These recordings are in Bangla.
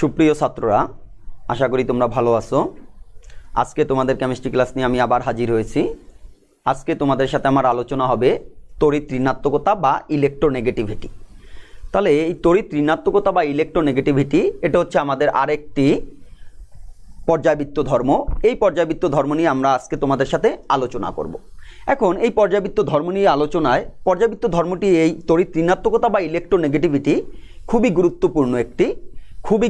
সুপ্রিয় ছাত্ররা, আশা করি তোমরা ভালো আছো। আজকে তোমাদের কেমিস্ট্রি ক্লাস নিয়ে আমি আবার হাজির হয়েছি। আজকে তোমাদের সাথে আমার আলোচনা হবে তড়িৎ ঋণাত্মকতা বা ইলেকট্রোনেগেটিভিটি। তাহলে এই তড়িৎ ঋণাত্মকতা বা ইলেকট্রোনেগেটিভিটি এটা হচ্ছে আমাদের আরেকটি পর্যায়বৃত্ত ধর্ম। এই পর্যায়বৃত্ত ধর্ম নিয়ে আমরা আজকে তোমাদের সাথে আলোচনা করব। এখন এই পর্যায়বৃত্ত ধর্ম নিয়ে আলোচনায় পর্যায়বৃত্ত ধর্মটি এই তড়িৎ ঋণাত্মকতা বা ইলেকট্রোনেগেটিভিটি খুবই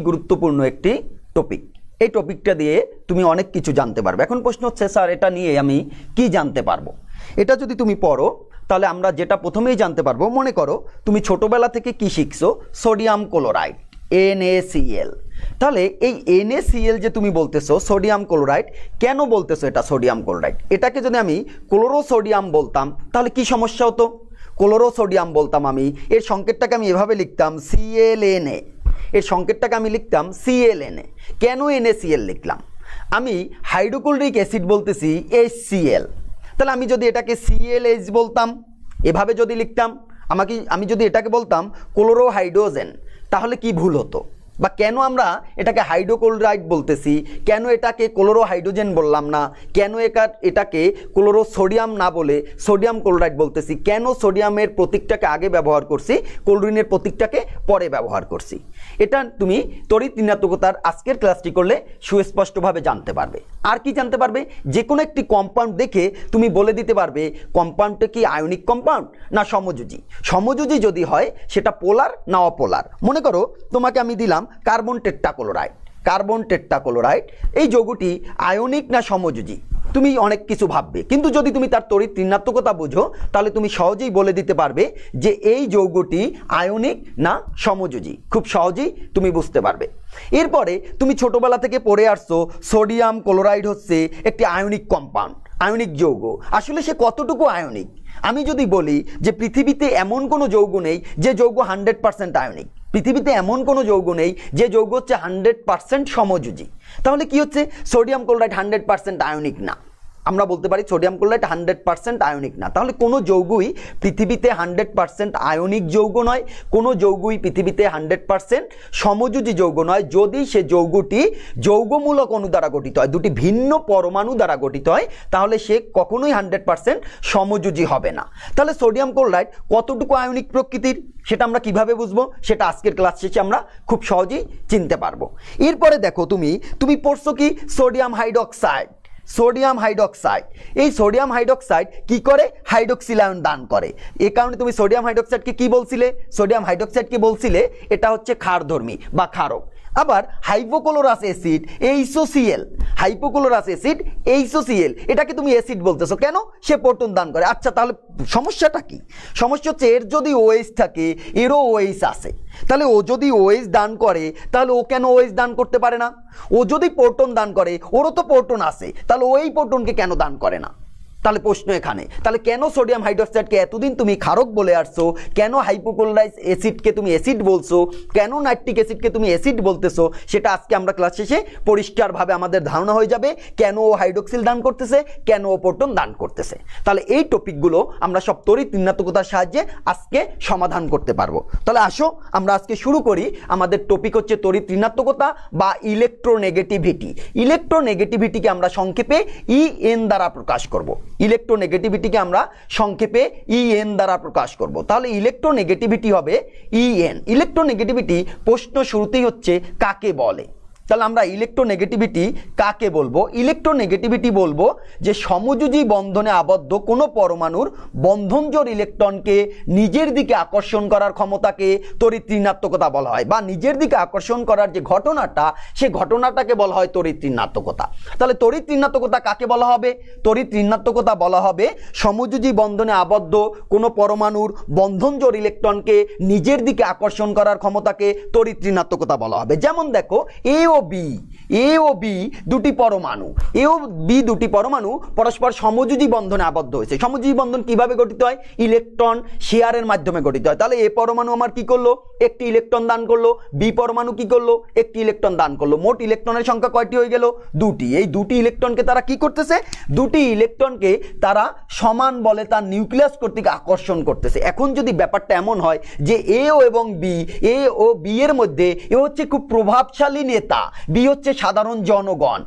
গুরুত্বপূর্ণ একটি টপিক। এই টপিকটা দিয়ে তুমি অনেক কিছু জানতে পারবে। এখন প্রশ্ন হচ্ছে, স্যার এটা নিয়ে আমি কি জানতে পারবো? এটা যদি তুমি পড়ো তাহলে আমরা যেটা প্রথমেই জানতে পারবো, মনে করো তুমি ছোটবেলা থেকে কি শিখছো? Sodium chloride, NaCl। তাহলে এই NaCl যে তুমি বলতেছো সোডিয়াম ক্লোরাইড, কেন বলতেছো এটা সোডিয়াম ক্লোরাইড? এটাকে যদি আমি ক্লোরোসোডিয়াম বলতাম তাহলে কি সমস্যা হতো? ক্লোরোসোডিয়াম বলতাম আমি, এর সংকেতটাকে আমি এভাবে লিখতাম ClNa, এর সংকেতটাকে আমি লিখতাম ClNa। কেন NaCl লিখলাম? আমি হাইড্রোক্লোরিক অ্যাসিড বলতেছি HCl, তাহলে আমি যদি এটাকে ClH বলতাম, এভাবে যদি লিখতাম, আমি যদি এটাকে বলতাম ক্লোরোহাইড্রোজেন, তাহলে কি ভুল হতো? বা কেন আমরা এটাকে হাইড্রোক্লোরাইড বলতেছি, কেন এটাকে ক্লোরোহাইড্রোজেন বললাম না, কেন এটাকে ক্লোরোসোডিয়াম না বলে সোডিয়াম ক্লোরাইড বলতেছি, কেন সোডিয়ামের প্রতীকটাকে আগে ব্যবহার করছি, ক্লোরিনের প্রতীকটাকে পরে ব্যবহার করছি? এটা তুমি তড়িৎ ঋণাত্মকতার আজকের ক্লাসটি করলে সুস্পষ্টভাবে জানতে পারবে। আর কি জানতে পারবে? যে কোনো একটি কম্পাউন্ড দেখে তুমি বলে দিতে পারবে কম্পাউন্ডটা কি আয়নিক কম্পাউন্ড না সমযোজী। সমযোজী যদি হয় সেটা পোলার না অপোলার। মনে করো তোমাকে আমি দিলাম কার্বন টেট্রাক্লোরাইড, এই যৌগটি আয়নিক না সমযোজী, তুমি অনেক কিছু ভাববে, কিন্তু যদি তুমি তার তড়িৎ ঋণাত্মকতা বুঝো তাহলে তুমি সহজেই বলে দিতে পারবে যে এই যৌগটি আয়নিক না সমযোজী। খুব সহজেই তুমি বুঝতে পারবে। এরপরে তুমি ছোটবেলা থেকে পড়ে আসছো সোডিয়াম ক্লোরাইড হচ্ছে একটি আয়নিক কম্পাউন্ড, আয়নিক যৌগ। আসলে সে কতটুকু আয়নিক? আমি যদি বলি যে পৃথিবীতে এমন কোনো যৌগ নেই যে যৌগ 100% আয়নিক, পৃথিবীতে এমন কোনো যৌগ নেই যে যৌগ হচ্ছে 100% সমযোজী, তাহলে কি হচ্ছে? সোডিয়াম ক্লোরাইড 100% আয়নিক না। আমরা বলতে পারি সোডিয়াম ক্লোরাইড 100% আয়নিক না। তাহলে কোনো যৌগই পৃথিবীতে 100% আয়নিক যৌগ নয়, কোনো যৌগই পৃথিবীতে 100% সমযোজী যৌগ নয়, যদি সে যৌগটি যৌগমূলক অণু দ্বারা গঠিত হয়, দুটি ভিন্ন পরমাণু দ্বারা গঠিত হয়, তাহলে সে কখনোই 100% সমযোজী হবে না। তাহলে সোডিয়াম ক্লোরাইড কতটুকু আয়নিক প্রকৃতির সেটা আমরা কিভাবে বুঝবো? সেটা আজকের ক্লাস শেষে আমরা খুব সহজেই চিনতে পারবো। এরপরে দেখো তুমি পড়ছো কি সোডিয়াম হাইড্রক্সাইড। এই সোডিয়াম হাইড্রক্সাইড কি করে? হাইড্রক্সিল আয়ন দান করে। এই কারণে তুমি সোডিয়াম হাইড্রক্সাইডকে কি বলছিলে? সোডিয়াম হাইড্রক্সাইডকে বলছিলে এটা হচ্ছে ক্ষারধর্মী বা ক্ষারক। আবার হাইপোক্লোরাস অ্যাসিড HCl, এটাকে তুমি অ্যাসিড বলতেছো কেন? সে প্রোটন দান করে। আচ্ছা, তাহলে সমস্যাটা কি? সমস্যা হচ্ছে এর যদি OH থাকে, এরও OH আছে, তাহলে ও যদি OH দান করে তাহলে ও কেন OH দান করতে পারে না? ও যদি প্রোটন দান করে, ওরও তো প্রোটন আছে, তাহলে ওই প্রোটনকে কেন দান করে না? তাহলে প্রশ্ন এখানে, তাহলে কেন সোডিয়াম হাইড্রক্সাইডকে এতদিন তুমি ক্ষারক বলে আসছো, কেন হাইপোক্লোরাইস অ্যাসিডকে তুমি অ্যাসিড বলছো, কেন নাইট্রিক অ্যাসিডকে তুমি অ্যাসিড বলতেছো, সেটা আজকে আমরা ক্লাস শেষে পরিষ্কারভাবে আমাদের ধারণা হয়ে যাবে। কেন ও হাইড্রক্সিল দান করতেছে, কেন ও প্রোটন দান করতেছে। তাহলে এই টপিকগুলো আমরা সব তড়িৎ ঋণাত্মকতার সাহায্যে আজকে সমাধান করতে পারবো। তাহলে আসো আমরা আজকে শুরু করি। আমাদের টপিক হচ্ছে তড়িৎ ঋণাত্মকতা বা ইলেকট্রোনেগেটিভিটিকে আমরা সংক্ষেপে EN দ্বারা প্রকাশ করব। ইলেকট্রোনেগেটিভিটিকে আমরা সংক্ষেপে EN দ্বারা প্রকাশ করব। তাহলে ইলেকট্রোনেগেটিভিটি হবে EN। ইলেকট্রোনেগেটিভিটি প্রশ্ন শুরুতেই হচ্ছে কাকে বলে? তাহলে আমরা ইলেকট্রোনেগেটিভিটি কাকে বলবো? ইলেকট্রোনেগেটিভিটি বলবো যে সমযোজী বন্ধনে আবদ্ধ কোনো পরমাণুর বন্ধনজোড় ইলেকট্রনকে নিজের দিকে আকর্ষণ করার ক্ষমতাকে তড়িৎ ঋণাত্মকতা বলা হয়, বা নিজের দিকে আকর্ষণ করার যে ঘটনাটা, সে ঘটনাটাকে বলা হয় তড়িৎ ঋণাত্মকতা। তাহলে তড়িৎ ঋণাত্মকতা কাকে বলা হবে? তড়িৎ ঋণাত্মকতা বলা হবে সমযোজী বন্ধনে আবদ্ধ কোনো পরমাণুর বন্ধনজোড় ইলেকট্রনকে নিজের দিকে আকর্ষণ করার ক্ষমতাকে তড়িৎ ঋণাত্মকতা বলা হবে। যেমন দেখো, ও বি দুটি পরমাণু, এ ও বি দুটি পরমাণু পরস্পর সমযোজী বন্ধনে আবদ্ধ হয়েছে। সমযোজী বন্ধন কিভাবে গঠিত হয়? ইলেকট্রন শেয়ারের মাধ্যমে গঠিত হয়। তাহলে এ পরমাণু আমার কি করলো? একটি ইলেকট্রন দান করলো। বি পরমাণু কি করলো? একটি ইলেকট্রন দান করলো। মোট ইলেকট্রনের সংখ্যা কয়টি হয়ে গেল? দুটি। এই দুটি ইলেকট্রনকে তারা কি করতেছে? দুটি ইলেকট্রনকে তারা সমান বলে তার নিউক্লিয়াস কর্তৃক আকর্ষণ করতেছে। এখন যদি ব্যাপারটা এমন হয় যে এ ও এবং বি, এ ও বি এর মধ্যে এ হচ্ছে খুব প্রভাবশালী নেতা, বি হচ্ছে সাধারণ জনগণ,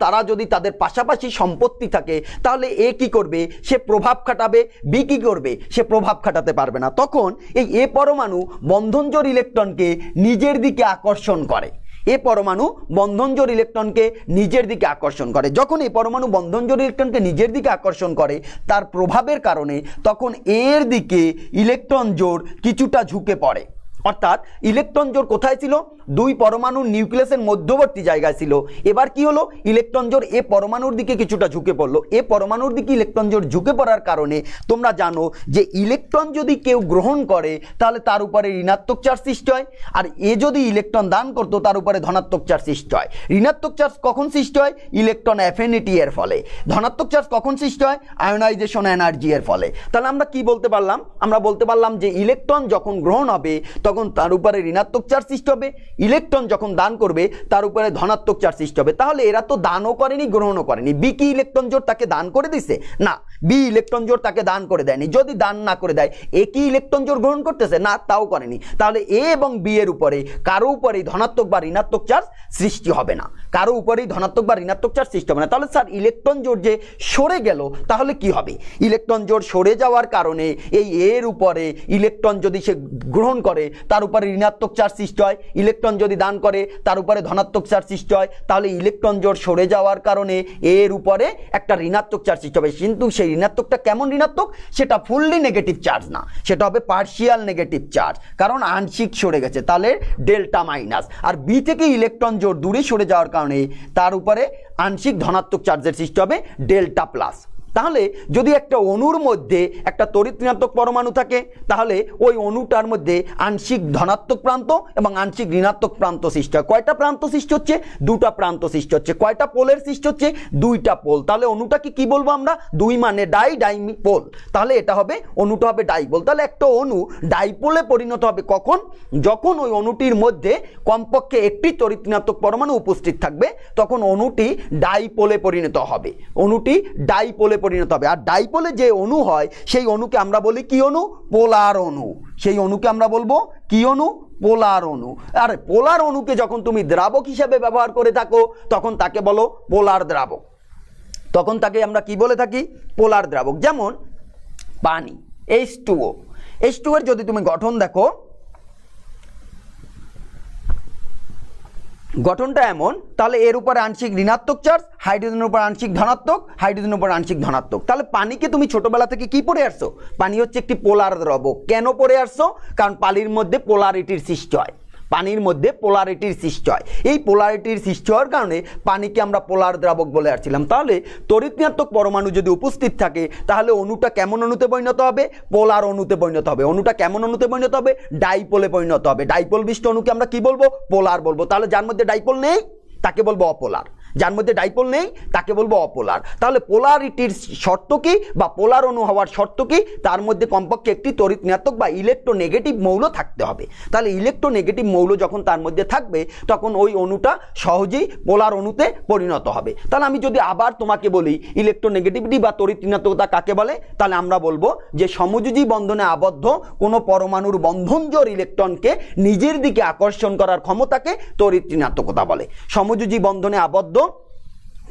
তারা যদি তাদের পাশাপাশি সম্পত্তি থাকে তাহলে এ কি করবে? সে প্রভাব খাটাবে। বি কি করবে? সে প্রভাব খাটাতে পারবে না। তখন এই এ পরমাণু বন্ধনজোড় ইলেকট্রনকে নিজের দিকে আকর্ষণ করে। এ পরমাণু বন্ধনজোড় ইলেকট্রনকে নিজের দিকে আকর্ষণ করে। যখন এই পরমাণু বন্ধনজোড় ইলেকট্রনকে নিজের দিকে আকর্ষণ করে তার প্রভাবের কারণে, তখন এর দিকে ইলেকট্রন জোড় কিছুটা ঝুঁকে পড়ে। অর্থাৎ ইলেকট্রন জোড় কোথায় ছিল? দুই পরমাণুর নিউক্লিয়াসের মধ্যবর্তী জায়গায় ছিল। এবার কি হলো? ইলেকট্রন জোড় এ পরমাণুর দিকে কিছুটা ঝুঁকে পড়লো। এ পরমাণুর দিকে ইলেকট্রন জোড় ঝুঁকে পড়ার কারণে তোমরা জানো যে ইলেকট্রন যদি কেউ গ্রহণ করে তাহলে তার উপরে ঋণাত্মক চার্জ সৃষ্টি হয়, আর এ যদি ইলেকট্রন দান করতো তার উপরে ধনাত্মক চার্জ সৃষ্টি হয়। ঋণাত্মক চার্জ কখন সৃষ্টি হয়? ইলেকট্রন অ্যাফিনিটি এর ফলে। ধনাত্মক চার্জ কখন সৃষ্টি হয়? আয়োনাইজেশন এনার্জি এর ফলে। তাহলে আমরা কি বলতে পারলাম? আমরা বলতে পারলাম যে ইলেকট্রন যখন গ্রহণ হবে তখন তার উপরে ঋণাত্মক চার্জ সৃষ্টি হবে, ইলেকট্রন যখন দান করবে তার উপরে ধনাত্মক চার্জ সৃষ্টি হবে। তাহলে এরা তো দানও করেনি, গ্রহণও করেনি। বি কি ইলেকট্রন জোড় তাকে দান করে দিছে? না, বি ইলেকট্রন জোড় তাকে দান করে দেয়নি। যদি দান না করে দেয়, এ কি ইলেকট্রন জোড় গ্রহণ করতেছে? না, তাও করেনি। তাহলে এ এবং বি এর উপরে কারো উপরেই ধনাত্মক বা ঋণাত্মক চার্জ সৃষ্টি হবে না, কারো উপরেই ধনাত্মক বা ঋণাত্মক চার্জ সৃষ্টি হবে না। তাহলে স্যার ইলেকট্রন জোড় যে সরে গেল তাহলে কি হবে? ইলেকট্রন জোড় সরে যাওয়ার কারণে এই এর উপরে ইলেকট্রন যদি সে গ্রহণ করে তার উপরে ঋণাত্মক চার্জ সৃষ্টি হয়, ইলেকট্রন যদি দান করে তার উপরে ধনাত্মক চার্জ সৃষ্টি হয়। তাহলে ইলেকট্রন জোড় সরে যাওয়ার কারণে এর উপরে একটা ঋণাত্মক চার্জ সৃষ্টি হবে। কিন্তু সেই ঋণাত্মকটা কেমন ঋণাত্মক? সেটা ফুললি নেগেটিভ চার্জ না, সেটা হবে পার্শিয়াল নেগেটিভ চার্জ, কারণ আংশিক সরে গেছে। তাহলে ডেল্টা মাইনাস। আর বি থেকে ইলেকট্রন জোড় দূরে সরে যাওয়ার কারণে তার উপরে আংশিক ধনাত্মক চার্জের সৃষ্টি হবে ডেল্টা প্লাস। তাহলে যদি একটা অণুর মধ্যে একটা তড়িৎ ঋণাত্মক পরমাণু থাকে তাহলে ওই অণুটার মধ্যে আংশিক ধনাত্মক প্রান্ত এবং আংশিক ঋণাত্মক প্রান্ত সৃষ্টি হয়। কয়টা প্রান্ত সৃষ্টি হচ্ছে? দুটা প্রান্ত সৃষ্টি হচ্ছে। কয়টা পোলের সৃষ্টি হচ্ছে? দুইটা পোল। তাহলে অণুটাকে কি বলবো আমরা? দুই মানে ডাইপোল। তাহলে এটা হবে, অণুটা হবে ডাইপোল। তাহলে একটা অণু ডাইপোলে পরিণত হবে কখন? যখন ওই অণুটির মধ্যে কমপক্ষে একটি তড়িৎ ঋণাত্মক পরমাণু উপস্থিত থাকবে, তখন অণুটি ডাইপোলে পরিণত হবে। অণুটি ডাইপোলে পরিণত হবে। আর ডাইপোলে যে অণু হয় সেই অণুকে আমরা বলি কি অণু? পোলার অণু। সেই অণুকে আমরা বলবো কি অণু? পোলার অণু। আর পোলার অণুকে যখন তুমি দ্রাবক হিসেবে ব্যবহার করে থাকো তখন তাকে বলো পোলার দ্রাবক। তখন তাকে আমরা কি বলে থাকি? পোলার দ্রাবক। যেমন পানি H2O, H2O এর যদি তুমি গঠন দেখো, গঠনটা এমন, তাহলে এর উপরে আংশিক ঋণাত্মক চার্জ, হাইড্রোজেনের উপর আংশিক ধনাত্মক, হাইড্রোজেনের উপর আংশিক ধনাত্মক। তাহলে পানিকে তুমি ছোটবেলা থেকে কি পড়ে আসছো? পানি হচ্ছে একটি পোলার দ্রবক। কেন পড়ে আসছো? কারণ পানির মধ্যে পোলারিটির সৃষ্টি হয়। পানির মধ্যে পোলারিটির সৃষ্টি হয়। এই পোলারিটির সৃষ্টি হওয়ার কারণে পানিকে আমরা পোলার দ্রাবক বলে আসছিলাম। তাহলে তড়িৎ ঋণাত্মক পরমাণু যদি উপস্থিত থাকে তাহলে অণুটা কেমন অণুতে পরিণত হবে? পোলার অণুতে পরিণত হবে। অণুটা কেমন অণুতে পরিণত হবে? ডাইপোলে পরিণত হবে। ডাইপোল বিশিষ্ট অণুকে আমরা কি বলবো? পোলার বলবো। তাহলে যার মধ্যে ডাইপোল নেই তাকে বলবো অপোলার, যার মধ্যে ডাইপোল নেই তাকে বলবো অপোলার। তাহলে পোলারিটির শর্ত কি বা পোলার অণু হওয়ার শর্ত কি? তার মধ্যে কমপক্ষে একটি তড়িৎ ঋণাত্মক বা ইলেকট্রোনেগেটিভ মৌল থাকতে হবে। তাহলে ইলেকট্রোনেগেটিভ মৌল যখন তার মধ্যে থাকবে তখন ওই অণুটা সহজেই পোলার অণুতে পরিণত হবে। তাহলে আমি যদি আবার তোমাকে বলি ইলেকট্রোনেগেটিভিটি বা তড়িৎ ঋণাত্মকতা কাকে বলে, তাহলে আমরা বলবো যে সমযোজী বন্ধনে আবদ্ধ কোনো পরমাণুর বন্ধনজোড় ইলেকট্রনকে নিজের দিকে আকর্ষণ করার ক্ষমতাকে তড়িৎ ঋণাত্মকতা বলে। সমযোজী বন্ধনে আবদ্ধ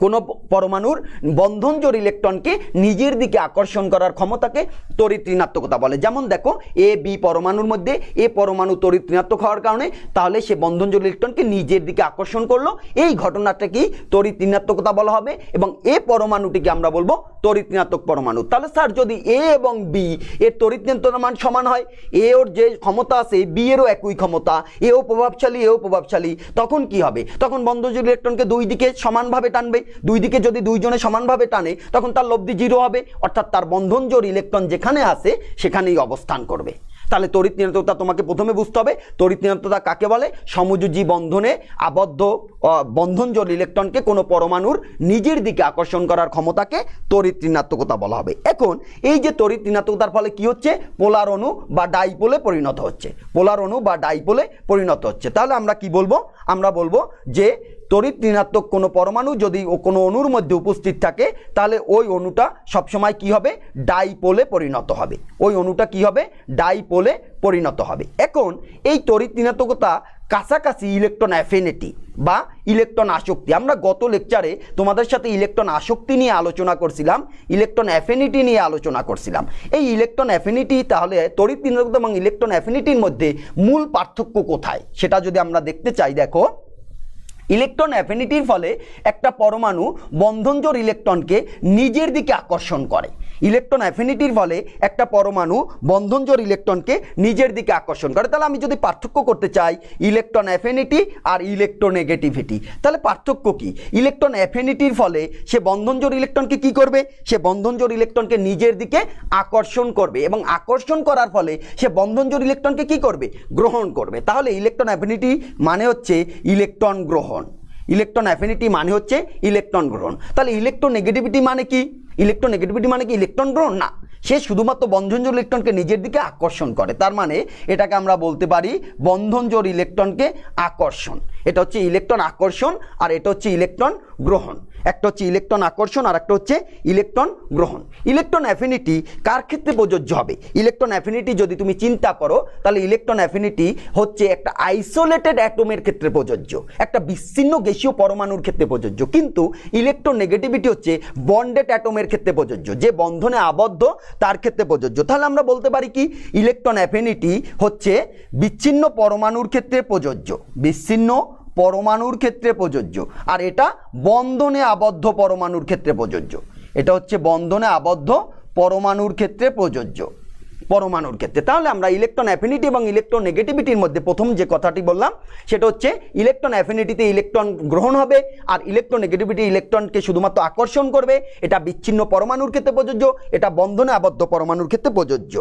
কোনো পরমাণুর বন্ধনজোড় ইলেকট্রনকে নিজের দিকে আকর্ষণ করার ক্ষমতাকে তড়িৎ ঋণাত্মকতা বলে। যেমন দেখো এ বি পরমাণুর মধ্যে এ পরমাণু তড়িৎ ঋণাত্মক হওয়ার কারণে তাহলে সে বন্ধনজোড় ইলেকট্রনকে নিজের দিকে আকর্ষণ করলো, এই ঘটনাটাকেই তড়িৎ ঋণাত্মকতা বলা হবে এবং এ পরমাণুটিকে আমরা বলবো তড়িৎ ঋণাত্মক পরমাণু। তাহলে স্যার যদি এ এবং বি এর তড়িৎ ঋণাত্মকতার মান সমান হয়, এ ওর যে ক্ষমতা আছে বি এরও একই ক্ষমতা, এও প্রভাবশালী এও প্রভাবশালী, তখন কি হবে? তখন বন্ধনজোড় ইলেকট্রনকে দুই দিকে সমানভাবে টানবে। দুই দিকে যদি দুইজনে সমানভাবে টানে তখন তার লব্ধি জিরো হবে, অর্থাৎ তার বন্ধনজোড় ইলেকট্রন যেখানে আছে সেখানেই অবস্থান করবে। তাহলে তড়িৎ ঋণাত্মকতা তোমাকে প্রথমে বুঝতে হবে তড়িৎ ঋণাত্মকতা কাকে বলে। সমযোজী বন্ধনে আবদ্ধ বন্ধনজোড় ইলেকট্রনকে কোনো পরমাণুর নিজের দিকে আকর্ষণ করার ক্ষমতাকে তড়িৎ ঋণাত্মকতা বলা হবে। এখন এই যে তড়িৎ ঋণাত্মকতার ফলে কি হচ্ছে, পোলার অণু বা ডাইপোলে পরিণত হচ্ছে, পোলার অণু বা ডাইপোলে পরিণত হচ্ছে। তাহলে আমরা কি বলবো, আমরা বলবো যে তড়িৎ ঋণাত্মক কোনো পরমাণু যদি কোনো অণুর মধ্যে উপস্থিত থাকে তাহলে ওই অণুটা সবসময় কি হবে, ডাইপোলে পরিণত হবে, ওই অণুটা কি হবে, ডাইপোলে পরিণত হবে। এখন এই তড়িৎ ঋণাত্মকতা কাছাকাছি ইলেকট্রন অ্যাফিনিটি বা ইলেকট্রন আসক্তি, আমরা গত লেকচারে তোমাদের সাথে ইলেকট্রন আসক্তি নিয়ে আলোচনা করছিলাম, ইলেকট্রন অ্যাফিনিটি নিয়ে আলোচনা করছিলাম। এই ইলেকট্রন অ্যাফিনিটি, তাহলে তড়িৎ ঋণাত্মকতা এবং ইলেকট্রন অ্যাফিনিটির মধ্যে মূল পার্থক্য কোথায় সেটা যদি আমরা দেখতে চাই, দেখো ইলেকট্রন অ্যাফিনিটির ফলে একটা পরমাণু বন্ধনজোড় ইলেকট্রনকে নিজের দিকে আকর্ষণ করে, ইলেকট্রন অ্যাফিনিটির ফলে একটা পরমাণু বন্ধনজোড় ইলেকট্রনকে নিজের দিকে আকর্ষণ করে। তাহলে আমি যদি পার্থক্য করতে চাই ইলেকট্রন অ্যাফিনিটি আর ইলেকট্রোনেগেটিভিটি, তাহলে পার্থক্য কি, ইলেকট্রন অ্যাফিনিটির ফলে সে বন্ধনজোড় ইলেকট্রনকে কি করবে, সে বন্ধনজোড় ইলেকট্রনকে নিজের দিকে আকর্ষণ করবে এবং আকর্ষণ করার ফলে সে বন্ধনজোড় ইলেকট্রনকে কি করবে, গ্রহণ করবে। তাহলে ইলেকট্রন অ্যাফিনিটি মানে হচ্ছে ইলেকট্রন গ্রহণ, ইলেকট্রন অ্যাফিনিটি মানে হচ্ছে ইলেকট্রন গ্রহণ। তাহলে ইলেকট্রোনেগেটিভিটি মানে কি, ইলেকট্রোনেগেটিভিটি মানে কি ইলেকট্রন গ্রহণ না, সে শুধুমাত্র বন্ধনজোড় ইলেকট্রনকে নিজের দিকে আকর্ষণ করে। তার মানে এটাকে আমরা বলতে পারি বন্ধনজোড় ইলেকট্রনকে আকর্ষণ, এটা হচ্ছে ইলেকট্রন আকর্ষণ আর এটা হচ্ছে ইলেকট্রন গ্রহণ। একটা হচ্ছে ইলেকট্রন আকর্ষণ আর একটা হচ্ছে ইলেকট্রন গ্রহণ। ইলেকট্রন অ্যাফিনিটি কার ক্ষেত্রে প্রযোজ্য হবে, ইলেকট্রন অ্যাফিনিটি যদি তুমি চিন্তা করো তাহলে ইলেকট্রন অ্যাফিনিটি হচ্ছে একটা আইসোলেটেড অ্যাটমের ক্ষেত্রে প্রযোজ্য, একটা বিচ্ছিন্ন গ্যাসীয় পরমাণুর ক্ষেত্রে প্রযোজ্য। কিন্তু ইলেকট্রন নেগেটিভিটি হচ্ছে বন্ডেড অ্যাটমের ক্ষেত্রে প্রযোজ্য, যে বন্ধনে আবদ্ধ তার ক্ষেত্রে প্রযোজ্য। তাহলে আমরা বলতে পারি কি ইলেকট্রন অ্যাফিনিটি হচ্ছে বিচ্ছিন্ন পরমাণুর ক্ষেত্রে প্রযোজ্য, বিচ্ছিন্ন পরমাণুর ক্ষেত্রে প্রযোজ্য, আর এটা বন্ধনে আবদ্ধ পরমাণুর ক্ষেত্রে প্রযোজ্য, এটা হচ্ছে বন্ধনে আবদ্ধ পরমাণুর ক্ষেত্রে প্রযোজ্য, পরমাণুর ক্ষেত্রে। তাহলে আমরা ইলেকট্রন অ্যাফিনিটি এবং ইলেকট্রন নেগেটিভিটির মধ্যে প্রথম যে কথাটি বললাম সেটা হচ্ছে ইলেকট্রন অ্যাফিনিটিতে ইলেকট্রন গ্রহণ হবে আর ইলেকট্রন নেগেটিভিটি ইলেকট্রনকে শুধুমাত্র আকর্ষণ করবে, এটা বিচ্ছিন্ন পরমাণুর ক্ষেত্রে প্রযোজ্য, এটা বন্ধনে আবদ্ধ পরমাণুর ক্ষেত্রে প্রযোজ্য।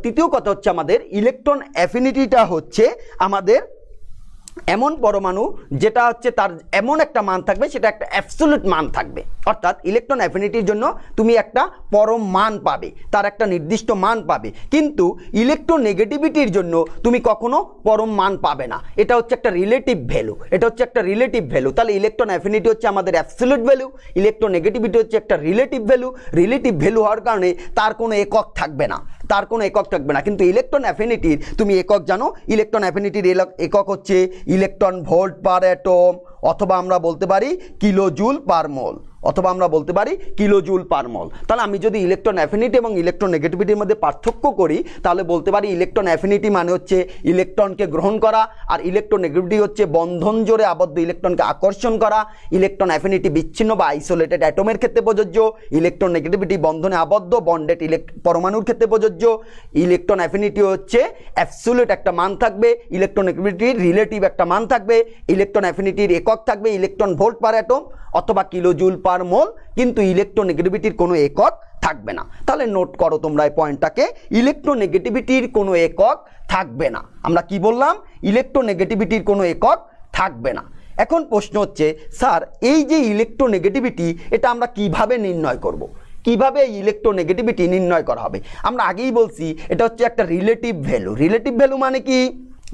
তৃতীয় কথা হচ্ছে আমাদের ইলেকট্রন অ্যাফিনিটিটা হচ্ছে আমাদের এমন পরমাণু যেটা হচ্ছে তার এমন একটা মান থাকবে, সেটা একটা অ্যাবসলিউট মান থাকবে, অর্থাৎ ইলেকট্রন অ্যাফিনিটির জন্য তুমি একটা পরম মান পাবে, তার একটা নির্দিষ্ট মান পাবে, কিন্তু ইলেকট্রন নেগেটিভিটির জন্য তুমি কখনো পরম মান পাবে না, এটা হচ্ছে একটা রিলেটিভ ভ্যালু, এটা হচ্ছে একটা রিলেটিভ ভ্যালু। তাহলে ইলেকট্রন অ্যাফিনিটি হচ্ছে আমাদের অ্যাবসলিউট ভ্যালু, ইলেকট্রন নেগেটিভিটি হচ্ছে একটা রিলেটিভ ভ্যালু। রিলেটিভ ভ্যালু হওয়ার কারণে তার কোনো একক থাকবে না, তার কোনো একক থাকবে না। কিন্তু ইলেকট্রন অ্যাফিনিটির তুমি একক জানো, ইলেকট্রন অ্যাফিনিটির একক হচ্ছে ইলেকট্রন ভোল্ট পার অ্যাটম, অথবা আমরা বলতে পারি কিলো জুল পার মোল, অথবা আমরা বলতে পারি কিলো জুল পার মোল। তাহলে আমি যদি ইলেকট্রন অ্যাফিনিটি এবং ইলেকট্রন নেগেটিভিটির মধ্যে পার্থক্য করি তাহলে বলতে পারি ইলেকট্রন অ্যাফিনিটি মানে হচ্ছে ইলেকট্রনকে গ্রহণ করা আর ইলেকট্রন নেগেটিভিটি হচ্ছে বন্ধন জোড়ে আবদ্ধ ইলেকট্রনকে আকর্ষণ করা। ইলেকট্রন অ্যাফিনিটি বিচ্ছিন্ন বা আইসোলেটেড অ্যাটমের ক্ষেত্রে প্রযোজ্য, ইলেকট্রন নেগেটিভিটি বন্ধনে আবদ্ধ বন্ডেড পরমাণুর ক্ষেত্রে প্রযোজ্য। ইলেকট্রন অ্যাফিনিটি হচ্ছে অ্যাবসলিউট একটা মান থাকবে, ইলেকট্রন নেগেটিভিটির রিলেটিভ একটা মান থাকবে, ইলেকট্রন অ্যাফিনিটির একক থাকবে ইলেকট্রন ভোল্ট পার অ্যাটম অথবা কিলো জুল পার মোল, কিন্তু ইলেকট্রোনেগেটিভিটির কোনো একক থাকবে না। তাহলে নোট করো তোমরা এই পয়েন্টটাকে, ইলেকট্রোনেগেটিভিটির কোনো একক থাকবে না। আমরা কি বললাম, ইলেকট্রোনেগেটিভিটির কোনো একক থাকবে না। এখন প্রশ্ন হচ্ছে স্যার এই যে ইলেকট্রোনেগেটিভিটি এটা আমরা কিভাবে নির্ণয় করব, কিভাবে ইলেকট্রোনেগেটিভিটি নির্ণয় করা হবে? আমরা আগেই বলছি এটা হচ্ছে একটা রিলেটিভ ভ্যালু। রিলেটিভ ভ্যালু মানে কি,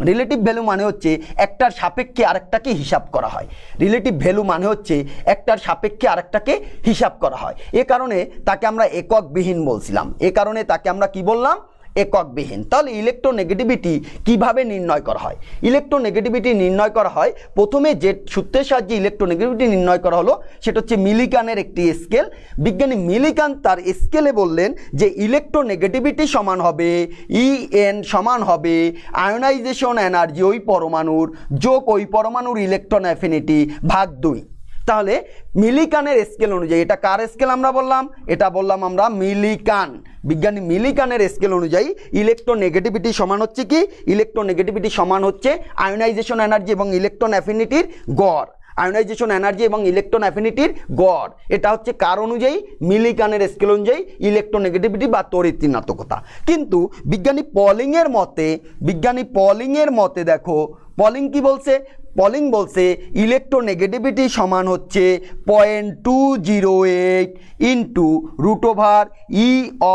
রিলেটিভ ভ্যালু মানে হচ্ছে একটার সাপেক্ষে আরেকটাকে হিসাব করা হয়। রিলেটিভ ভ্যালু মানে হচ্ছে একটার সাপেক্ষে আরেকটাকে হিসাব করা হয়, এ কারণে তাকে আমরা এককবিহীন বলছিলাম, এ কারণে তাকে আমরা কি বললাম, এককবিহীন। তাহলে ইলেকট্রোনেগেটিভিটি কিভাবে নির্ণয় করা হয়? ইলেকট্রোনেগেটিভিটি নির্ণয় করা হয় প্রথমে যে সূত্রের সাহায্যে ইলেকট্রোনেগেটিভিটি নির্ণয় করা হলো সেটা হচ্ছে মিলিকানের একটি স্কেল। বিজ্ঞানী মিলিকান তার স্কেলে বললেন যে ইলেকট্রোনেগেটিভিটি সমান হবে EN সমান হবে আয়োনাইজেশন এনার্জি ওই পরমাণুর যোগ ওই পরমাণুর ইলেকট্রন অ্যাফিনিটি ভাগ 2। তাহলে মিলিকানের স্কেল অনুযায়ী, এটা কার স্কেল আমরা বললাম, এটা বললাম আমরা মিলিকান, বিজ্ঞানী মিলিকানের স্কেল অনুযায়ী ইলেকট্রোনেগেটিভিটি সমান হচ্ছে কি, ইলেকট্রোনেগেটিভিটি সমান হচ্ছে আয়োনাইজেশন এনার্জি এবং ইলেকট্রন অ্যাফিনিটির গড়। আয়নাইজেশন এনার্জি এবং ইলেকট্রন অ্যাফিনিটির গড়, এটা হচ্ছে কার অনুযায়ী, মিলিকানের স্কেল অনুযায়ী ইলেকট্রোনেগেটিভিটি বা তড়িৎ ঋণাত্মকতা। কিন্তু বিজ্ঞানী পলিংয়ের মতে দেখো, পলিং কি বলছে, পলিং বলছে ইলেকট্রোনেগেটিভিটি সমান হচ্ছে 0.208 into root over E